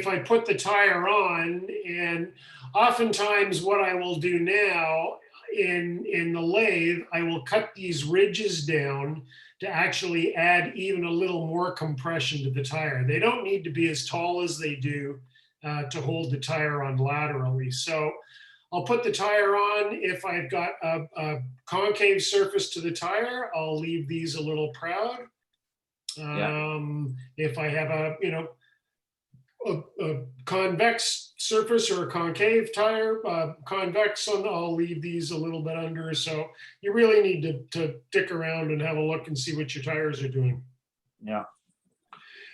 I put the tire on, and oftentimes what I will do now in the lathe, I will cut these ridges down to actually add even a little more compression to the tire. They don't need to be as tall as they do to hold the tire on laterally. So I'll put the tire on. If I've got a concave surface to the tire, I'll leave these a little proud. If I have a convex surface or a concave tire, convex one, I'll leave these a little bit under. So you really need to dick around and have a look and see what your tires are doing. Yeah.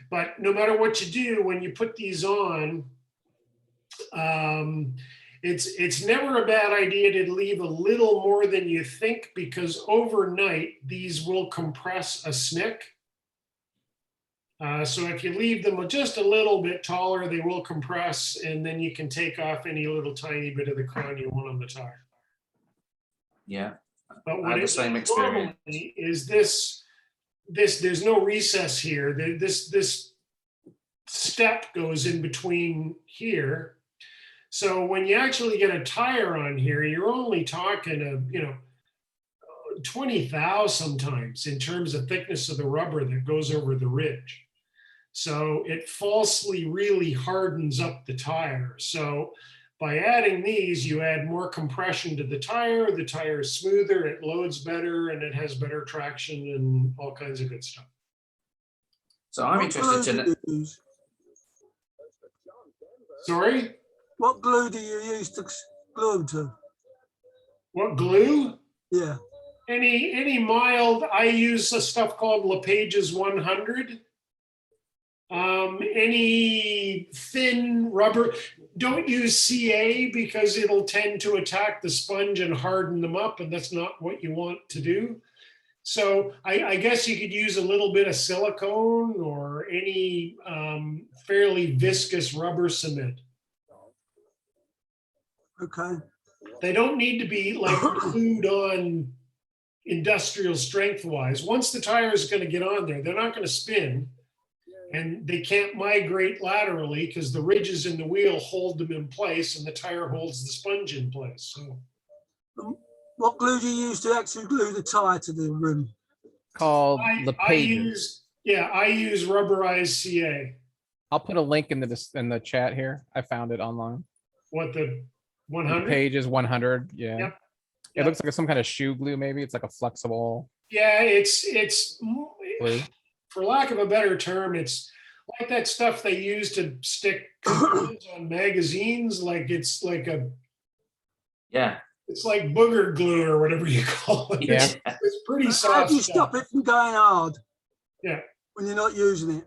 But no matter what you do, when you put these on, it's never a bad idea to leave a little more than you think, because overnight these will compress a snick. So if you leave them just a little bit taller, they will compress, and then you can take off any little tiny bit of the crown you want on the tire. Yeah, But I what had the it same does experience. normally is this, there's no recess here. This step goes in between here. So when you actually get a tire on here, you're only talking 20 thou sometimes in terms of thickness of the rubber that goes over the ridge. So it falsely really hardens up the tire. So by adding these, you add more compression to the tire is smoother, it loads better, and it has better traction and all kinds of good stuff. So I'm interested to know. Sorry? What glue do you use to glue them to? What glue? Yeah. Any mild, I use a stuff called LePage's 100. Any thin rubber, don't use CA because it'll tend to attack the sponge and harden them up, and that's not what you want to do. So I guess you could use a little bit of silicone or any fairly viscous rubber cement. Okay. They don't need to be like glued on industrial strength wise. Once the tire is going to get on there, they're not going to spin. And they can't migrate laterally because the ridges in the wheel hold them in place and the tire holds the sponge in place. So, what glue do you use to actually glue the tire to the rim? Called I LePage's. I use rubberized CA. I'll put a link in the chat here. I found it online. What, the 100? LePage's 100. Yeah. Yep. It looks like some kind of shoe glue. Maybe it's like a flexible. Yeah, it's glue. For lack of a better term, it's like that stuff they use to stick coupons on magazines. Like it's like it's like booger glue or whatever you call it. Yeah. It's pretty soft. How do you stop it from going hard? Yeah. When you're not using it.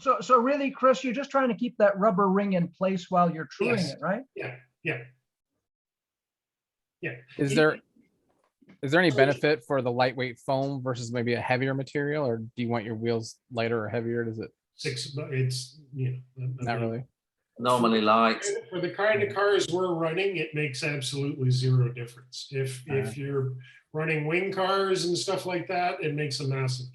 So really, Chris, you're just trying to keep that rubber ring in place while you're truing it, right? Yeah. Is there any benefit for the lightweight foam versus maybe a heavier material, or do you want your wheels lighter or heavier? Does it? It's Not really. Normally light. For the kind of cars we're running, it makes absolutely zero difference. If you're running wing cars and stuff like that, it makes a massive difference.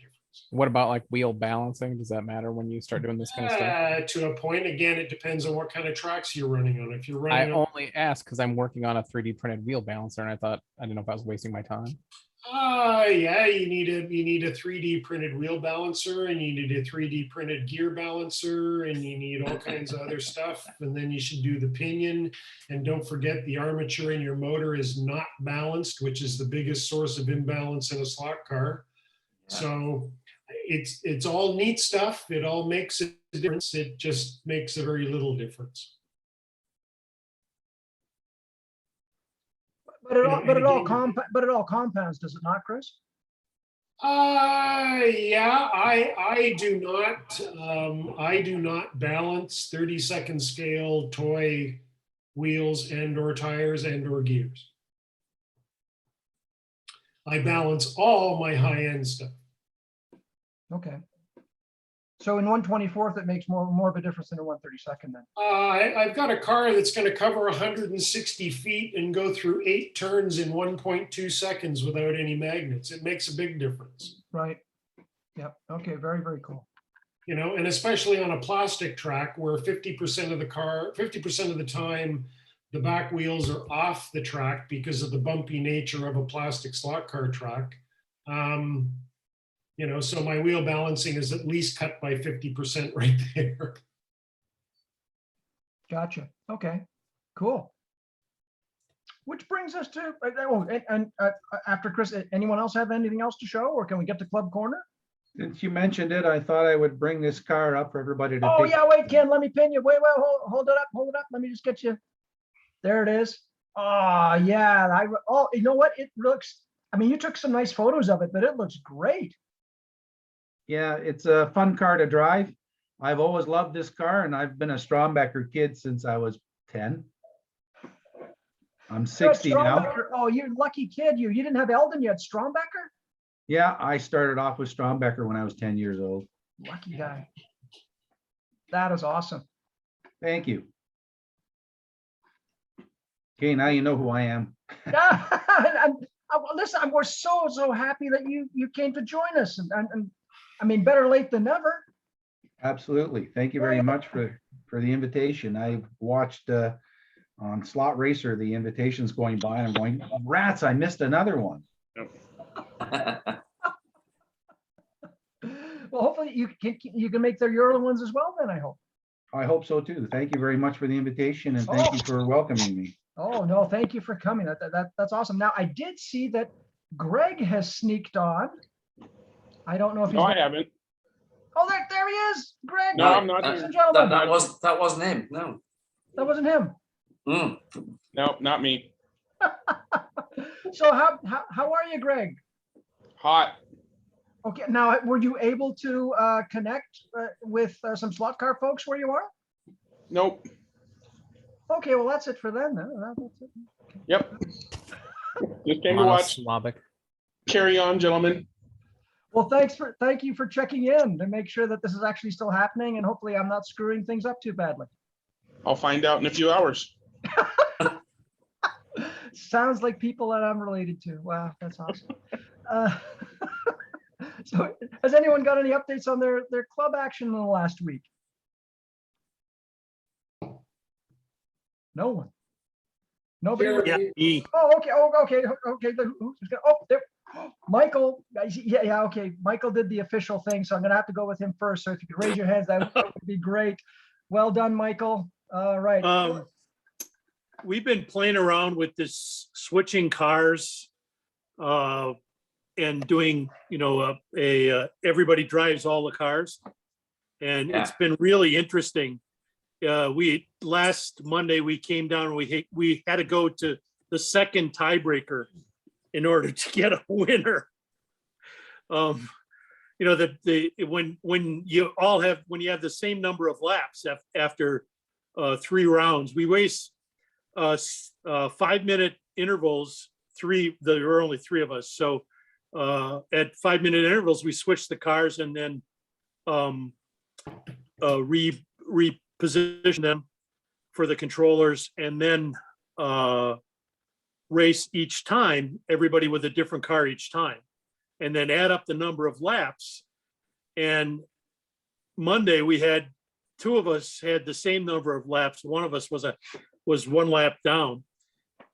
What about like wheel balancing? Does that matter when you start doing this kind of stuff? To a point. Again, it depends on what kind of tracks you're running on. If you're I running on, only asked because I'm working on a 3D printed wheel balancer, and I didn't know if I was wasting my time. yeah, you need a 3D printed wheel balancer, and you need a 3D printed gear balancer, and you need all kinds of other stuff. And then you should do the pinion, and don't forget the armature in your motor is not balanced, which is the biggest source of imbalance in a slot car. Yeah. So it's all neat stuff. It all makes a difference. It just makes a very little difference. But it all compounds, does it not, Chris? Yeah, I do not balance 30-second scale toy wheels and or tires and or gears. I balance all my high-end stuff. Okay. So in 1/24th, it makes more of a difference than a 1/32 then. I've got a car that's going to cover 160 feet and go through 8 turns in 1.2 seconds without any magnets. It makes a big difference. Right. Yep. Okay. Very, very cool. You know, and especially on a plastic track where 50% of the time, the back wheels are off the track because of the bumpy nature of a plastic slot car track. You know, so my wheel balancing is at least cut by 50% right there. Gotcha. Okay, cool. Which brings us to, after Chris, anyone else have anything else to show, or can we get to Club Corner? Since you mentioned it, I thought I would bring this car up for everybody to Oh take. yeah, wait, Ken, let me pin you. Wait, hold it up. Let me just get you. There it is. Oh yeah, you know what? It looks, I mean, you took some nice photos of it, but it looks great. Yeah, it's a fun car to drive. I've always loved this car, and I've been a Strombecker kid since I was 10. I'm 60 now. Strombecker. Oh, you lucky kid. You didn't have Eldon, you had Strombecker? Yeah, I started off with Strombecker when I was 10 years old. Lucky guy. That is awesome. Thank you. Okay, now you know who I am. Listen, we're so happy that you came to join us, and I mean, better late than never. Absolutely. Thank you very much for the invitation. I've watched on Slot Racer the invitations going by, and I'm going, rats, I missed another one. Well, hopefully you can make your other ones as well. Then I hope. I hope so too. Thank you very much for the invitation, and thank you for welcoming me. Oh no, thank you for coming. That's awesome. Now I did see that Greg has sneaked on. I don't know if he's. No, I haven't. Oh, there he is, Greg. No, I'm not. Ladies and gentlemen. That wasn't him. No. That wasn't him. No, not me. So how are you, Greg? Hot. Okay. Now, were you able to connect with some slot car folks where you are? Nope. Okay, well that's it for them. That's it. Yep. Just came to watch. Slavic. Carry on, gentlemen. Well, thank you for checking in to make sure that this is actually still happening, and hopefully I'm not screwing things up too badly. I'll find out in a few hours. Sounds like people that I'm related to. Wow, that's awesome. So has anyone got any updates on their club action in the last week? No one. Nobody. Yeah. Oh, okay. Oh, okay. Okay. There. Michael. Yeah. Okay. Michael did the official thing, so I'm gonna have to go with him first. So if you could raise your hands, that would be great. Well done, Michael. All right. We've been playing around with this switching cars and doing, everybody drives all the cars. And it's been really interesting. Last Monday, we came down, we had to go to the second tiebreaker in order to get a winner. When you have the same number of laps after 3 rounds, we race 5-minute intervals. There were only 3 of us, so at 5-minute intervals we switched the cars and then reposition them for the controllers, and then race each time, everybody with a different car each time, and then add up the number of laps. And Monday we had 2 of us had the same number of laps. One of us was 1 lap down,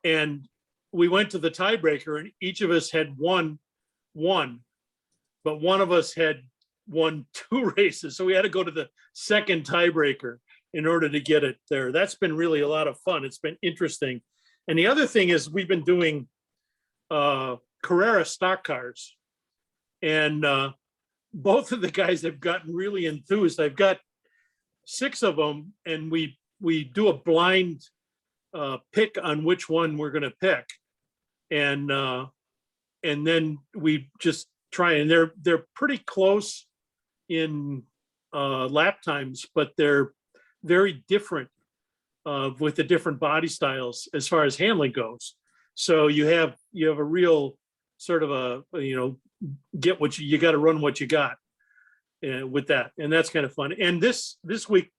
and we went to the tiebreaker, and each of us had won 1, but one of us had won 2 races, so we had to go to the second tiebreaker in order to get it there. That's been really a lot of fun. It's been interesting. And the other thing is we've been doing Carrera stock cars, and both of the guys have gotten really enthused. I've got 6 of them, and we do a blind pick on which one we're going to pick, and then we just try, and they're pretty close in lap times, but they're very different with the different body styles as far as handling goes. So you have a real sort of get what you got to run what you got with that, and that's kind of fun. And this next week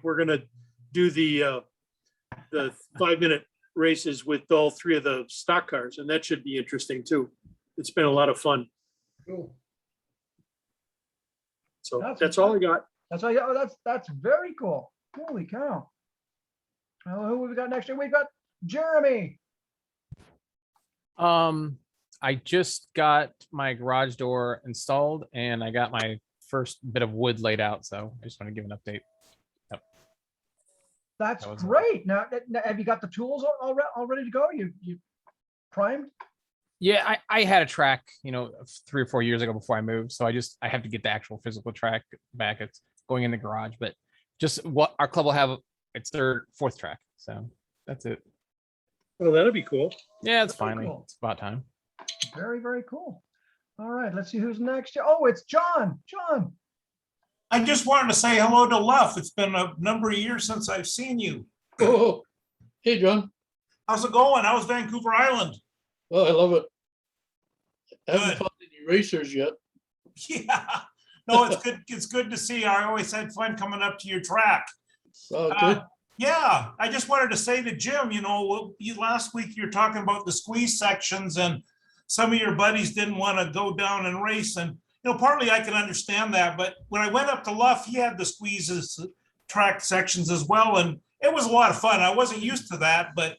we're going to do the 5-minute races with all 3 of the stock cars, and that should be interesting too. It's been a lot of fun. Cool. So that's all I got. That's all. Oh, that's very cool. Holy cow! Who have we got next? We've got Jeremy. I just got my garage door installed, and I got my first bit of wood laid out. So I just want to give an update. Yep. That's great. Now, have you got the tools all ready to go? You primed? Yeah, I had a track, 3 or 4 years ago before I moved. So I have to get the actual physical track back. It's going in the garage, but just what our club will have, it's their 4th track. So that's it. Well, that'll be cool. Yeah, it's finally, it's about time. Very, very cool. All right, let's see who's next. Oh, it's John. John. I just wanted to say hello to Luff. It's been a number of years since I've seen you. Oh, hey, John. How's it going? How's Vancouver Island? Oh, I love it. Good. Haven't found any racers yet. Yeah. No, it's good. It's good to see. I always had fun coming up to your track. Oh, good. Yeah, I just wanted to say to Jim, last week you were talking about the squeeze sections and some of your buddies didn't want to go down and race. And, partly I can understand that. But when I went up to Luff, he had the squeezes track sections as well. And it was a lot of fun. I wasn't used to that. But,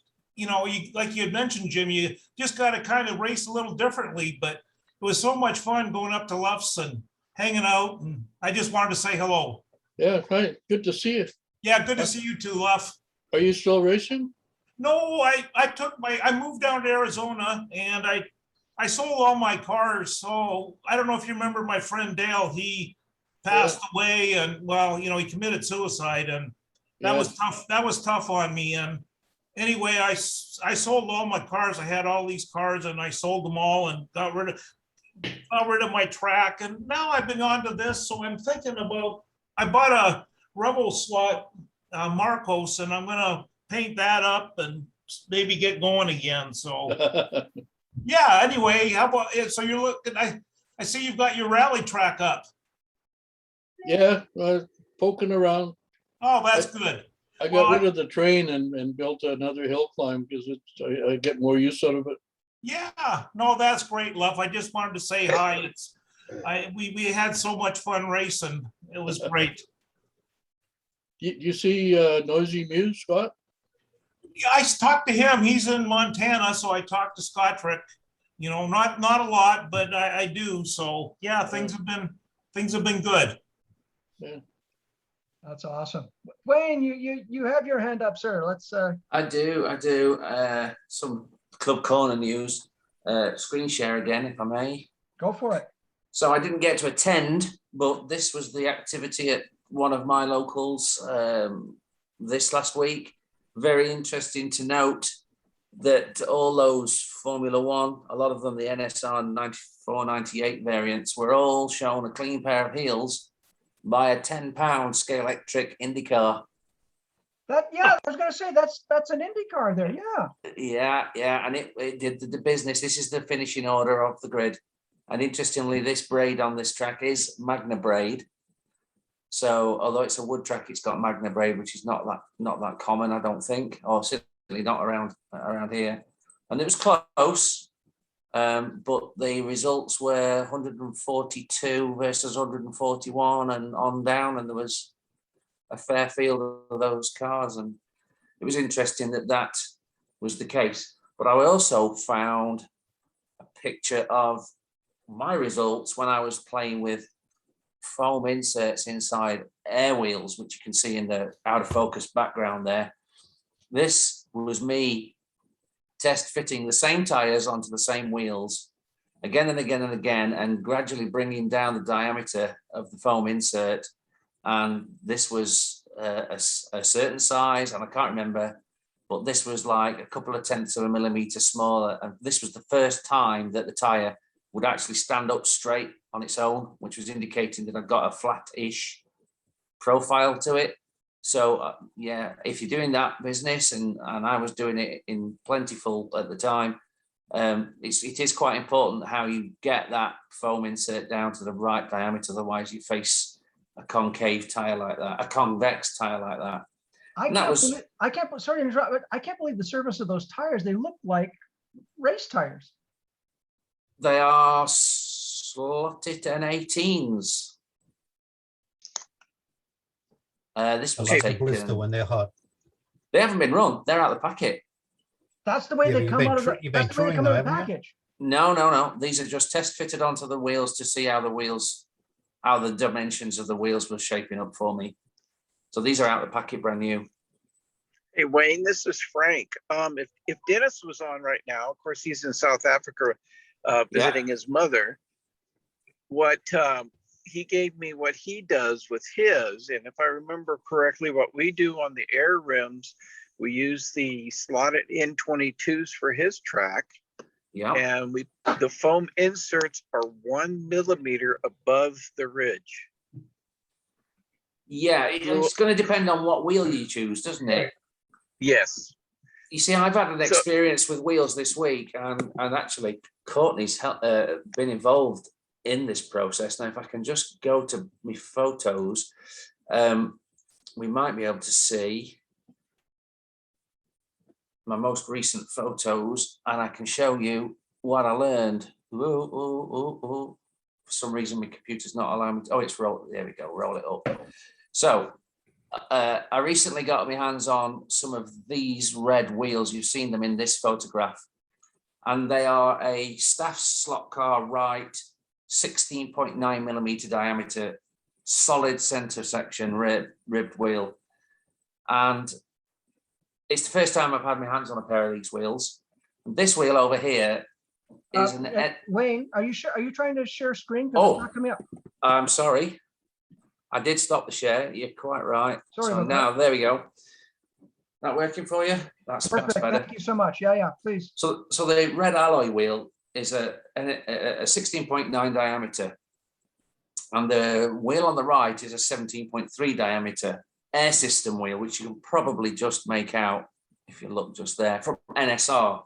like you had mentioned, Jim, you just got to kind of race a little differently. But it was so much fun going up to Luff's and hanging out. And I just wanted to say hello. Yeah, right. Good to see you. Yeah, good to see you too, Luff. Are you still racing? No, I moved down to Arizona and I sold all my cars. So I don't know if you remember my friend Dale, he passed away and he committed suicide and that was tough. That was tough on me. And anyway, I sold all my cars. I had all these cars and I sold them all and got rid of my track. And now I've been on to this. So I'm thinking I bought a Rebel slot Marcos and I'm going to paint that up and maybe get going again. So yeah, anyway, how about it? So you're looking, I see you've got your rally track up. Yeah, poking around. Oh, that's good. I got rid of the train and built another hill climb because I get more use out of it. Yeah, no, that's great, Luff. I just wanted to say hi. We had so much fun racing. It was great. You see Noisy Muse, Scott? Yeah, I talked to him. He's in Montana, so I talked to Scott Trick. Not a lot, but I do. So yeah, things have been good. Yeah. That's awesome. Wayne, you have your hand up, sir. Let's I do. Some Club Corner news. Screen share again, if I may. Go for it. So I didn't get to attend, but this was the activity at one of my locals this last week. Very interesting to note that all those Formula One, a lot of them the NSR 94, 98 variants, were all shown a clean pair of heels by a 10-pound Scalextric IndyCar. I was going to say that's an IndyCar there. Yeah, and it did the business. This is the finishing order of the grid, and interestingly, this braid on this track is Magna braid. So although it's a wood track, it's got Magna braid, which is not that common, I don't think, or certainly not around here. And it was close, but the results were 142 versus 141 and on down, and there was a fair field of those cars, and it was interesting that was the case. But I also found a picture of my results when I was playing with foam inserts inside air wheels, which you can see in the out of focus background there. This was me test fitting the same tires onto the same wheels again and again and again, and gradually bringing down the diameter of the foam insert. And this was a certain size, and I can't remember, but this was like a couple of tenths of a millimeter smaller. And this was the first time that the tire would actually stand up straight on its own, which was indicating that I've got a flat-ish profile to it. So yeah, if you're doing that business, and I was doing it in Plentiful at the time, it is quite important how you get that foam insert down to the right diameter. Otherwise, you face a concave tire like that, a convex tire like that. Sorry to interrupt, but I can't believe the surface of those tires. They look like race tires. They are slotted N18s. This was taken. Blister when they're hot. They haven't been run. They're out of the packet. That's the way they come out of the package. No. These are just test fitted onto the wheels to see how the dimensions of the wheels were shaping up for me. So these are out of the packet, brand new. Hey, Wayne, this is Frank. If Dennis was on right now, of course, he's in South Africa visiting his mother. What he gave me what he does with his, and if I remember correctly, what we do on the air rims, we use the slotted N22s for his track. Yeah. And the foam inserts are 1 millimeter above the ridge. Yeah, it's going to depend on what wheel you choose, doesn't it? Yes. You see, I've had an So- experience with wheels this week, and actually Courtney's been involved in this process. Now, if I can just go to my photos, we might be able to see my most recent photos, and I can show you what I learned. For some reason, my computer's not allowing me to, oh, it's roll. There we go, roll it up. So I recently got my hands on some of these red wheels. You've seen them in this photograph, and they are a staff slot car right 16.9 millimeter diameter, solid center section ribbed wheel. And it's the first time I've had my hands on a pair of these wheels. And this wheel over here is Wayne, are you sure? Are you trying to share screen? Oh. It's not coming up. I'm sorry. I did stop the share. You're quite right. Sorry So about now, there we go. That working for you? That's Perfect. better. Thank you so much. Yeah, please. So the red alloy wheel is a 16.9 diameter, and the wheel on the right is a 17.3 diameter air system wheel, which you can probably just make out if you look just there from NSR.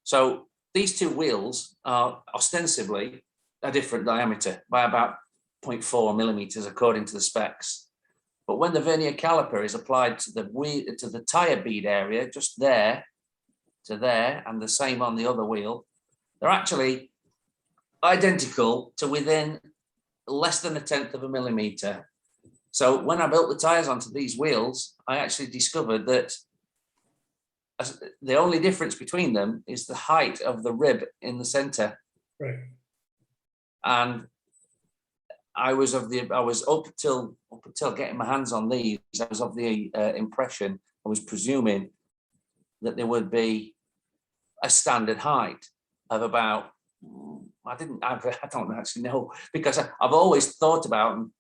So these two wheels are ostensibly a different diameter by about 0.4 millimeters according to the specs. But when the vernier caliper is applied to the tire bead area, just there to there, and the same on the other wheel, they're actually identical to within less than 1/10 of a millimeter. So when I built the tires onto these wheels, I actually discovered that the only difference between them is the height of the rib in the center. Right. And I was up till getting my hands on these, I was of the impression, I was presuming that there would be a standard height of about, I don't actually know, because I've always thought about and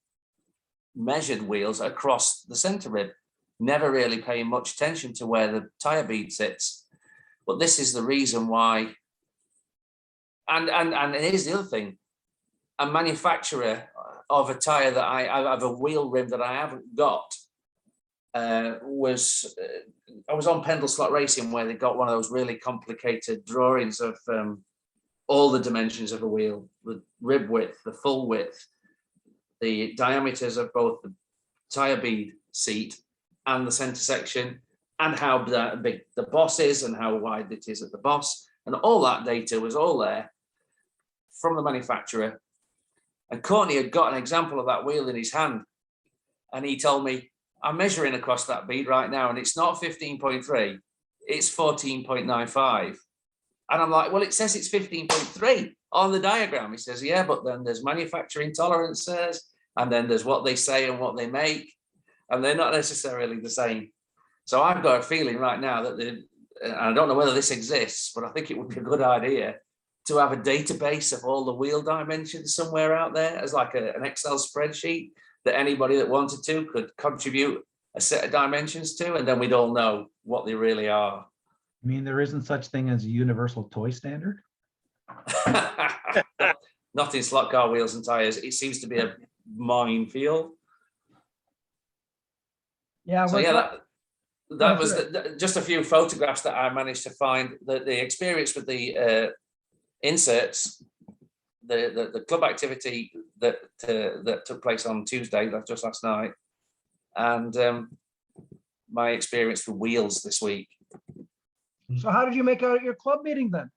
measured wheels across the center rib, never really paying much attention to where the tire bead sits. But this is the reason why. And here's the other thing: a manufacturer of a tire that I have a wheel rim that I haven't got I was on Pendle Slot Racing, where they got one of those really complicated drawings of all the dimensions of a wheel, the rib width, the full width, the diameters of both the tire bead seat and the center section, and how big the boss is and how wide it is at the boss. And all that data was all there from the manufacturer. And Courtney had got an example of that wheel in his hand. And he told me, I'm measuring across that bead right now, and it's not 15.3, it's 14.95. And I'm like, well, it says it's 15.3 on the diagram. He says, yeah, but then there's manufacturing tolerances, and then there's what they say and what they make, and they're not necessarily the same. So I've got a feeling right now that, and I don't know whether this exists, but I think it would be a good idea to have a database of all the wheel dimensions somewhere out there as like an Excel spreadsheet that anybody that wanted to could contribute a set of dimensions to, and then we'd all know what they really are. I mean, there isn't such thing as a universal toy standard? Not in slot car wheels and tires. It seems to be a minefield. Yeah. So yeah, that was just a few photographs that I managed to find. The experience with the inserts, the club activity that took place on Tuesday, just last night, and my experience with wheels this week. So how did you make out at your club meeting then?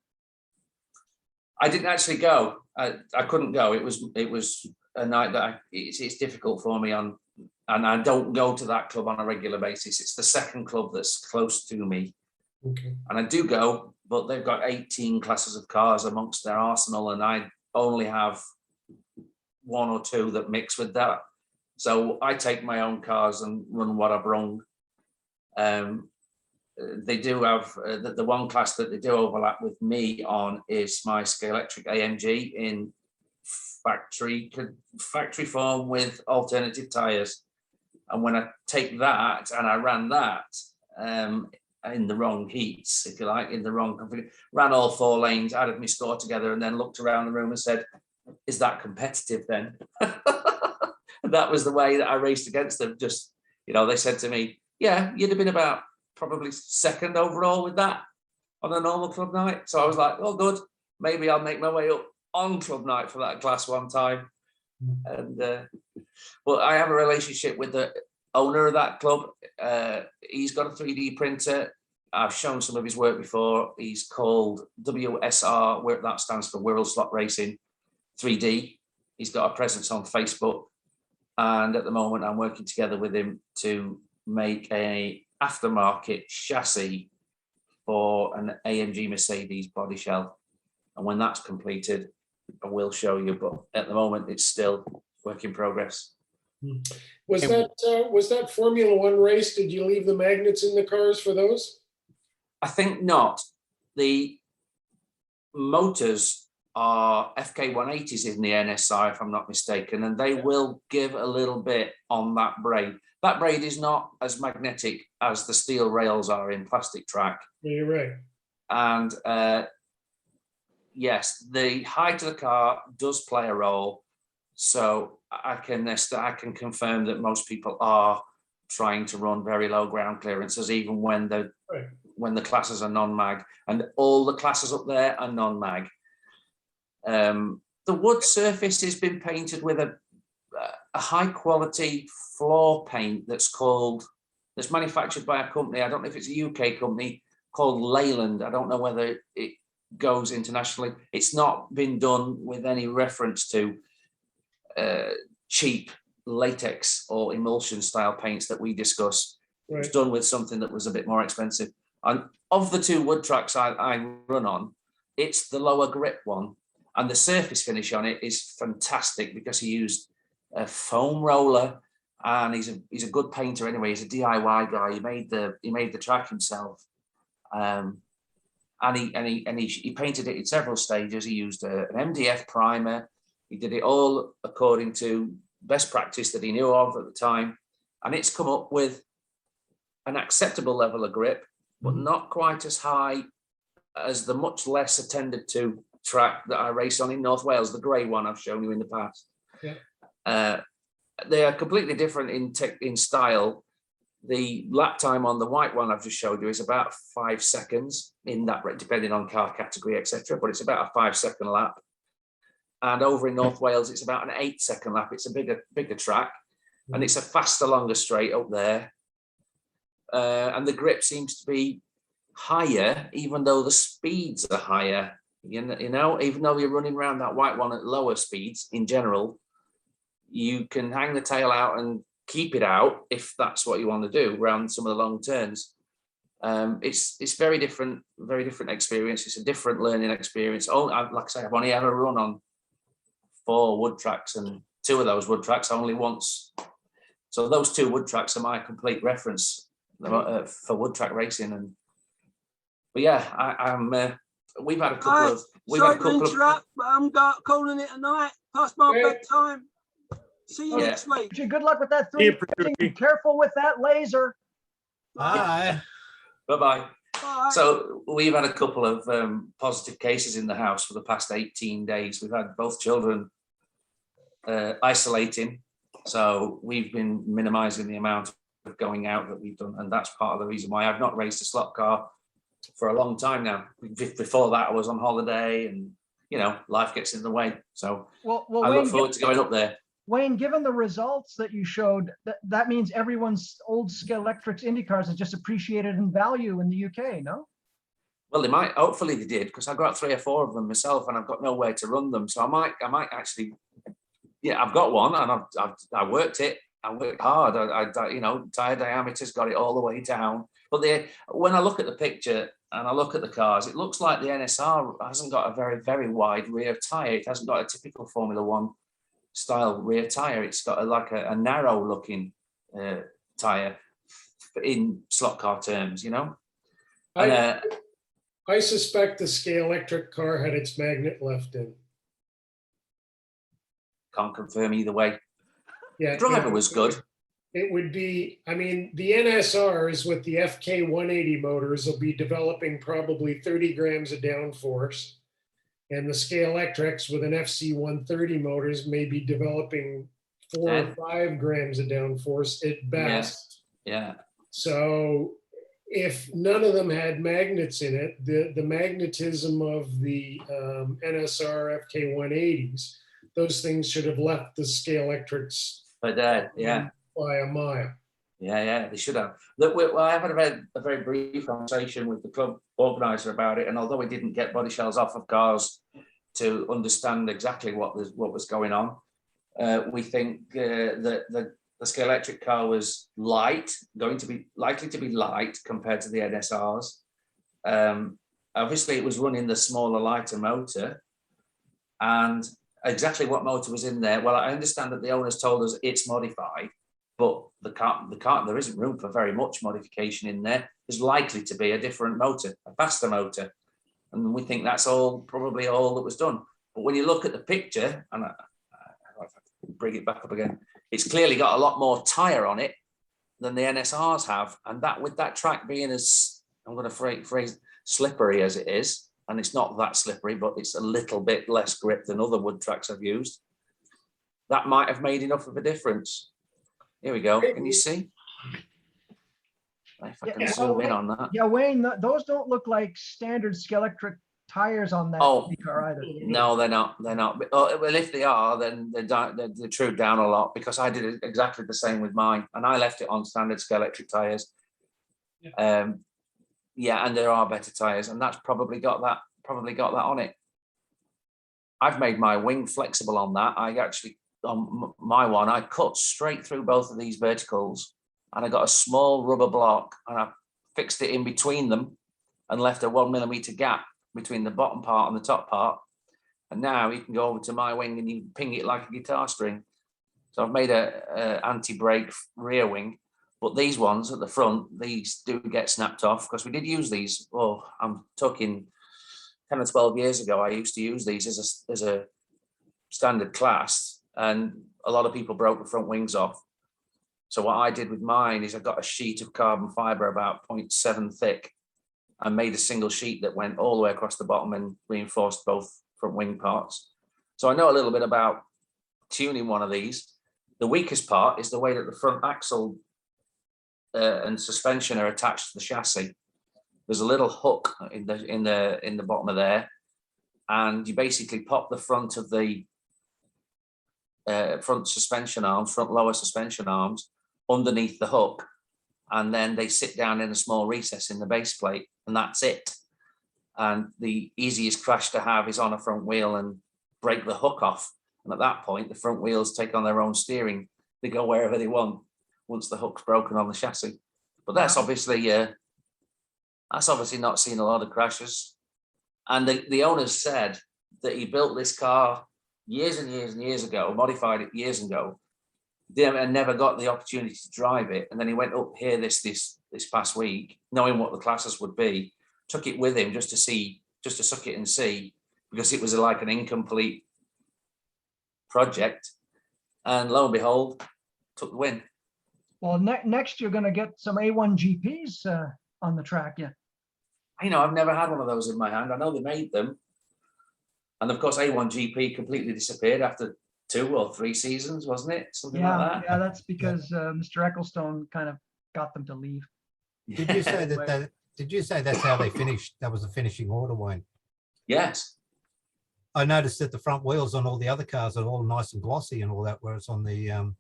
I didn't actually go. I couldn't go. It was a night that it's difficult for me on, and I don't go to that club on a regular basis. It's the second club that's close to me. Okay. And I do go, but they've got 18 classes of cars amongst their arsenal, and I only have one or two that mix with that. So I take my own cars and run what I've run. They do have the one class that they do overlap with me on is my Scalextric AMG in factory form with alternative tires. And when I take that and I ran that in the wrong heats, if you like, in the wrong configuration, ran all 4 lanes, added my score together, and then looked around the room and said, is that competitive then? that was the way that I raced against them. Just, they said to me, yeah, you'd have been about probably second overall with that on a normal club night. So I was like, oh, good. Maybe I'll make my way up on club night for that class one time. And well, I have a relationship with the owner of that club. He's got a 3D printer. I've shown some of his work before. He's called WSR, where that stands for World Slot Racing 3D. He's got a presence on Facebook. And at the moment, I'm working together with him to make a aftermarket chassis for an AMG Mercedes body shell. And when that's completed, I will show you. But at the moment, it's still work in progress. Was that Formula One race? Did you leave the magnets in the cars for those? I think not. The motors are FK 180s in the NSI, if I'm not mistaken, and they will give a little bit on that braid. That braid is not as magnetic as the steel rails are in plastic track. Yeah, you're right. And yes, the height of the car does play a role. So I can confirm that most people are trying to run very low ground clearances, even when the classes are non-mag, and all the classes up there are non-mag. The wood surface has been painted with a high quality floor paint that's manufactured by a company. I don't know if it's a UK company called Leyland. I don't know whether it goes internationally. It's not been done with any reference to cheap latex or emulsion style paints that we discuss. It was done with something that was a bit more expensive. And of the two wood tracks I run on, it's the lower grip one, and the surface finish on it is fantastic because he used a foam roller, and he's a good painter anyway. He's a DIY guy. He made the track himself, and he painted it in several stages. He used an MDF primer. He did it all according to best practice that he knew of at the time, and it's come up with an acceptable level of grip, but not quite as high as the much less attended to track that I race on in North Wales, the grey one I've shown you in the past. Yeah. They are completely different in style. The lap time on the white one I've just showed you is about 5 seconds in that, depending on car category, etc. But it's about a 5-second lap. And over in North Wales, it's about an 8-second lap. It's a bigger track, and it's a faster, longer straight up there. And the grip seems to be higher, even though the speeds are higher. You know, even though you're running around that white one at lower speeds in general, you can hang the tail out and keep it out if that's what you want to do around some of the long turns. It's very different experience. It's a different learning experience. Like I say, I've only ever run on 4 wood tracks, and 2 of those wood tracks only once. So those 2 wood tracks are my complete reference for wood track racing. But yeah, we've had a couple of. Sorry to interrupt, but I'm calling it a night. Past my bedtime. See you next week. Good luck with that 3D printing. Be careful with that laser. Bye. Bye-bye. Bye. So we've had a couple of positive cases in the house for the past 18 days. We've had both children isolating. So we've been minimizing the amount of going out that we've done. And that's part of the reason why I've not raced a slot car for a long time now. Before that, I was on holiday, and, life gets in the way. So I look forward to going up there. Wayne, given the results that you showed, that means everyone's old Scalextric Indy cars is just appreciated in value in the UK, no? Well, they might. Hopefully, they did, because I've got 3 or 4 of them myself, and I've got nowhere to run them. So I might actually. Yeah, I've got one, and I worked it. I worked hard. Tire diameters got it all the way down. But when I look at the picture and I look at the cars, it looks like the NSR hasn't got a very, very wide rear tire. It hasn't got a typical Formula One style rear tire. It's got a narrow looking tire in slot car terms, And, I suspect the Scalextric car had its magnet left in. Can't confirm either way. Yeah, the driver was good. It would be, the NSRs with the FK 180 motors will be developing probably 30 grams of downforce. And the Scalextrics with an FC 130 motors may be developing 4 or Yeah. 5 grams of downforce at best. Yeah. So if none of them had magnets in it, the magnetism of the NSR FK180s, those things should have left the Scalextrics But yeah. by a mile. Yeah, they should have. Look, well, I had a very brief conversation with the club organizer about it, and although we didn't get body shells off of cars to understand exactly what was going on, we think that the Scalextric car was likely to be light compared to the NSRs. Obviously, it was running the smaller, lighter motor, and exactly what motor was in there. Well, I understand that the owners told us it's modified, but the car, there isn't room for very much modification in there. There's likely to be a different motor, a faster motor, and we think that's probably all that was done. But when you look at the picture, and I'll bring it back up again, it's clearly got a lot more tire on it than the NSRs have, and that with that track being as, I'm going to phrase slippery as it is, and it's not that slippery, but it's a little bit less grip than other wood tracks I've used, that might have made enough of a difference. Here we go. Can you see? If I can zoom in on that. Yeah, Wayne, those don't look like standard Scalextric tires on that car either. No, they're not. They're not. Well, if they are, then they're trued down a lot, because I did exactly the same with mine, and I left it on standard Scalextric tires. Yeah, and there are better tires, and that's probably got that on it. I've made my wing flexible on that. I actually, on my one, I cut straight through both of these verticals, and I got a small rubber block, and I fixed it in between them and left a 1 millimeter gap between the bottom part and the top part. And now you can go over to my wing and you can ping it like a guitar string. So I've made a anti-brake rear wing, but these ones at the front, these do get snapped off, because we did use these. Oh, I'm talking 10 or 12 years ago. I used to use these as a standard class, and a lot of people broke the front wings off. So what I did with mine is I got a sheet of carbon fiber about 0.7 thick, and made a single sheet that went all the way across the bottom and reinforced both front wing parts. So I know a little bit about tuning one of these. The weakest part is the way that the front axle and suspension are attached to the chassis. There's a little hook in the bottom of there, and you basically pop the front of the front lower suspension arms underneath the hook, and then they sit down in a small recess in the base plate, and that's it. And the easiest crash to have is on a front wheel and break the hook off. And at that point, the front wheels take on their own steering. They go wherever they want once the hook's broken on the chassis. But that's obviously not seen a lot of crashes. And the owners said that he built this car years and years and years ago, modified it years ago, and never got the opportunity to drive it. And then he went up here this past week, knowing what the classes would be, took it with him just to suck it and see, because it was like an incomplete project. And lo and behold, took the win. Well, next you're going to get some A1 GPs on the track, yeah. I've never had one of those in my hand. I know they made them. And of course, A1 GP completely disappeared after 2 or 3 seasons, wasn't it? Something like that. Yeah, that's because Mr. Ecclestone kind of got them to leave. Did you say that? Did you say that's how they finished? That was the finishing order, Wayne? Yes. I noticed that the front wheels on all the other cars are all nice and glossy and all that, whereas on the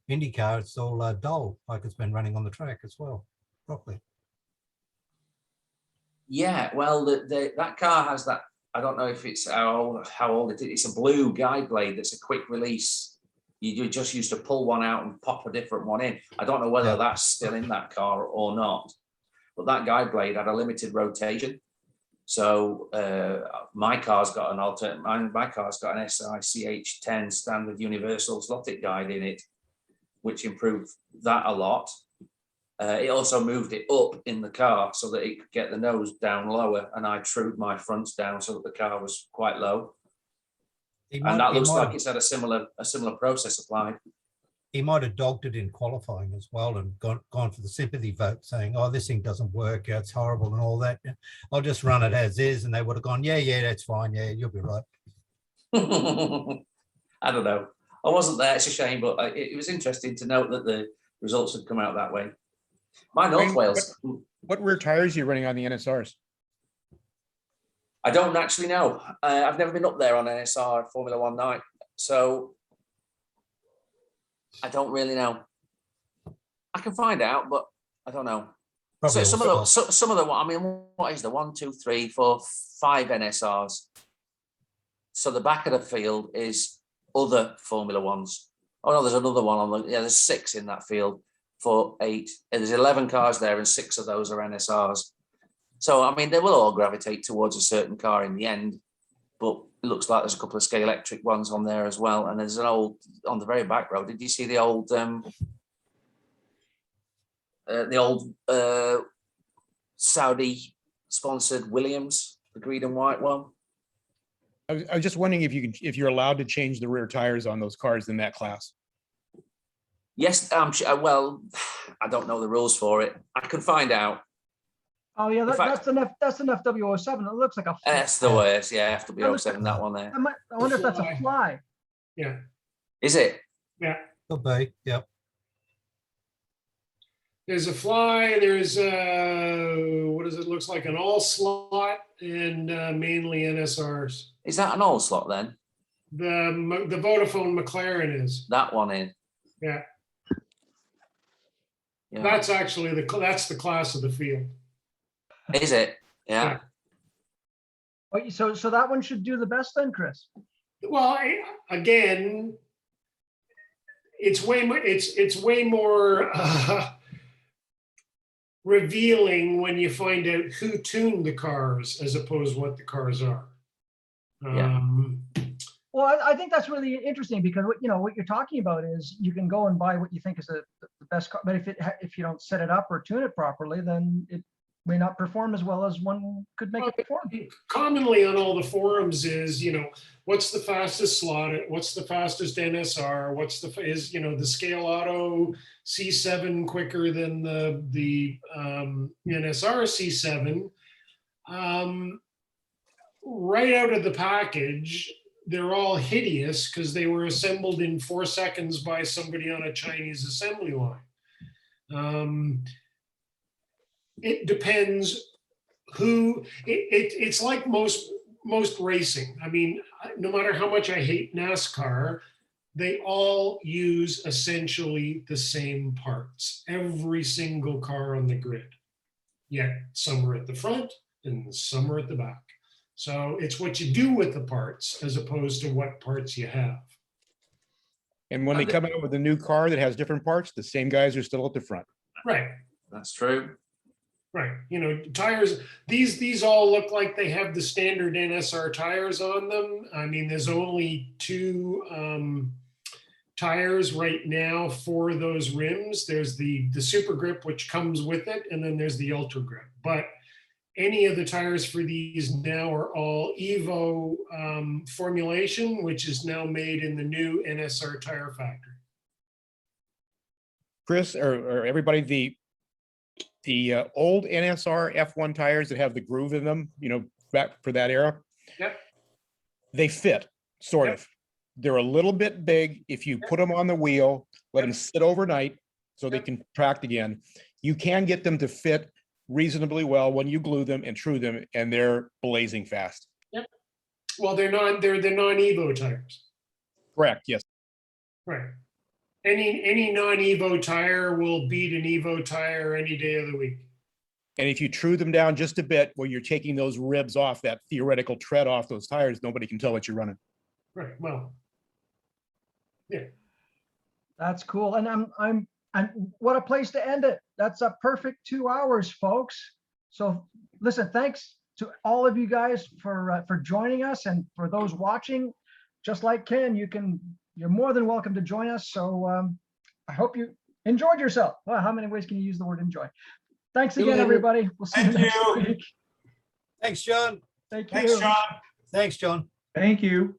Indy car, it's all dull, like it's been running on the track as well, properly. Yeah, well, that car has that. I don't know if it's how old it is. It's a blue guide blade that's a quick release. You just used to pull one out and pop a different one in. I don't know whether that's still in that car or not. But that guide blade had a limited rotation. So my car's got an alternate. My car's got an SICH10 standard universal slotted guide in it, which improved that a lot. It also moved it up in the car so that it could get the nose down lower, and I trued my fronts down so that the car was quite low. And that looks like it's had a similar process applied. He might have dogged it in qualifying as well and gone for the sympathy vote, saying, "Oh, this thing doesn't work. It's horrible and all that. I'll just run it as is," and they would have gone, "Yeah, that's fine. Yeah, you'll be right." I don't know. I wasn't there. It's a shame, but it was interesting to note that the results had come out that way. My North Wayne, Wales. What rear tires are you running on the NSRs? I don't actually know. I've never been up there on NSR Formula One night, so I don't really know. I can find out, but I don't know. So some of the I mean, what is the 1, 2, 3, 4, 5 NSRs? So the back of the field is other Formula Ones. Oh no, there's another one on the, yeah, there's 6 in that field for 8. And there's 11 cars there and 6 of those are NSRs. So, I mean, they will all gravitate towards a certain car in the end, but it looks like there's a couple of Scale Electric ones on there as well. And there's an old, on the very back row, did you see the old Saudi sponsored Williams, the green and white one? I was just wondering if you're allowed to change the rear tires on those cars in that class. Yes, well, I don't know the rules for it. I can find out. Oh yeah, that's an FW07. It looks like a fly. That's the worst. Yeah, FW07, that one there. I wonder if that's a fly. Yeah. Is it? Yeah. Could be. Yep. There's a fly. There's what does it looks like? An all slot and mainly NSRs. Is that an all slot then? The Vodafone McLaren is. That one in. Yeah. Yeah. That's actually that's the class of the field. Is it? Yeah. Oh, so that one should do the best then, Chris. Well, again, it's way more revealing when you find out who tuned the cars as opposed to what the cars are. Yeah. Well, I think that's really interesting because what you're talking about is you can go and buy what you think is the best car, but if you don't set it up or tune it properly, then it may not perform as well as one could make it perform. Commonly on all the forums is, what's the fastest slot? What's the fastest NSR? The Scale Auto C7 quicker than the NSR C7? Right out of the package, they're all hideous because they were assembled in 4 seconds by somebody on a Chinese assembly line. It depends who. It's like most racing. I mean, no matter how much I hate NASCAR, they all use essentially the same parts. Every single car on the grid. Yet some are at the front and some are at the back. So it's what you do with the parts as opposed to what parts you have. And when they come out with a new car that has different parts, the same guys are still at the front. Right. That's true. Right. Tires, these all look like they have the standard NSR tires on them. I mean, there's only 2 tires right now for those rims. There's the Super Grip, which comes with it, and then there's the Ultra Grip. But any of the tires for these now are all Evo formulation, which is now made in the new NSR tire factory. Chris, or everybody, the old NSR F1 tires that have the groove in them, back for that era. Yep. They fit, sort of. They're a little bit big. If you put them on the wheel, let them sit overnight so they can tract again. You can get them to fit reasonably well when you glue them and true them, and they're blazing fast. Yep. Well, they're the non-Evo tires. Correct. Yes. Right. Any non-Evo tire will beat an Evo tire any day of the week. And if you true them down just a bit, where you're taking those ribs off, that theoretical tread off those tires, nobody can tell what you're running. Right. Well. Yeah. That's cool. And and what a place to end it. That's a perfect 2 hours, folks. So listen, thanks to all of you guys for joining us, and for those watching, just like Ken, you're more than welcome to join us. So I hope you enjoyed yourself. Well, how many ways can you use the word enjoy? Thanks again, everybody. We'll see you next week. Thanks, John. Thank you. Thanks, John. Thanks, John. Thank you.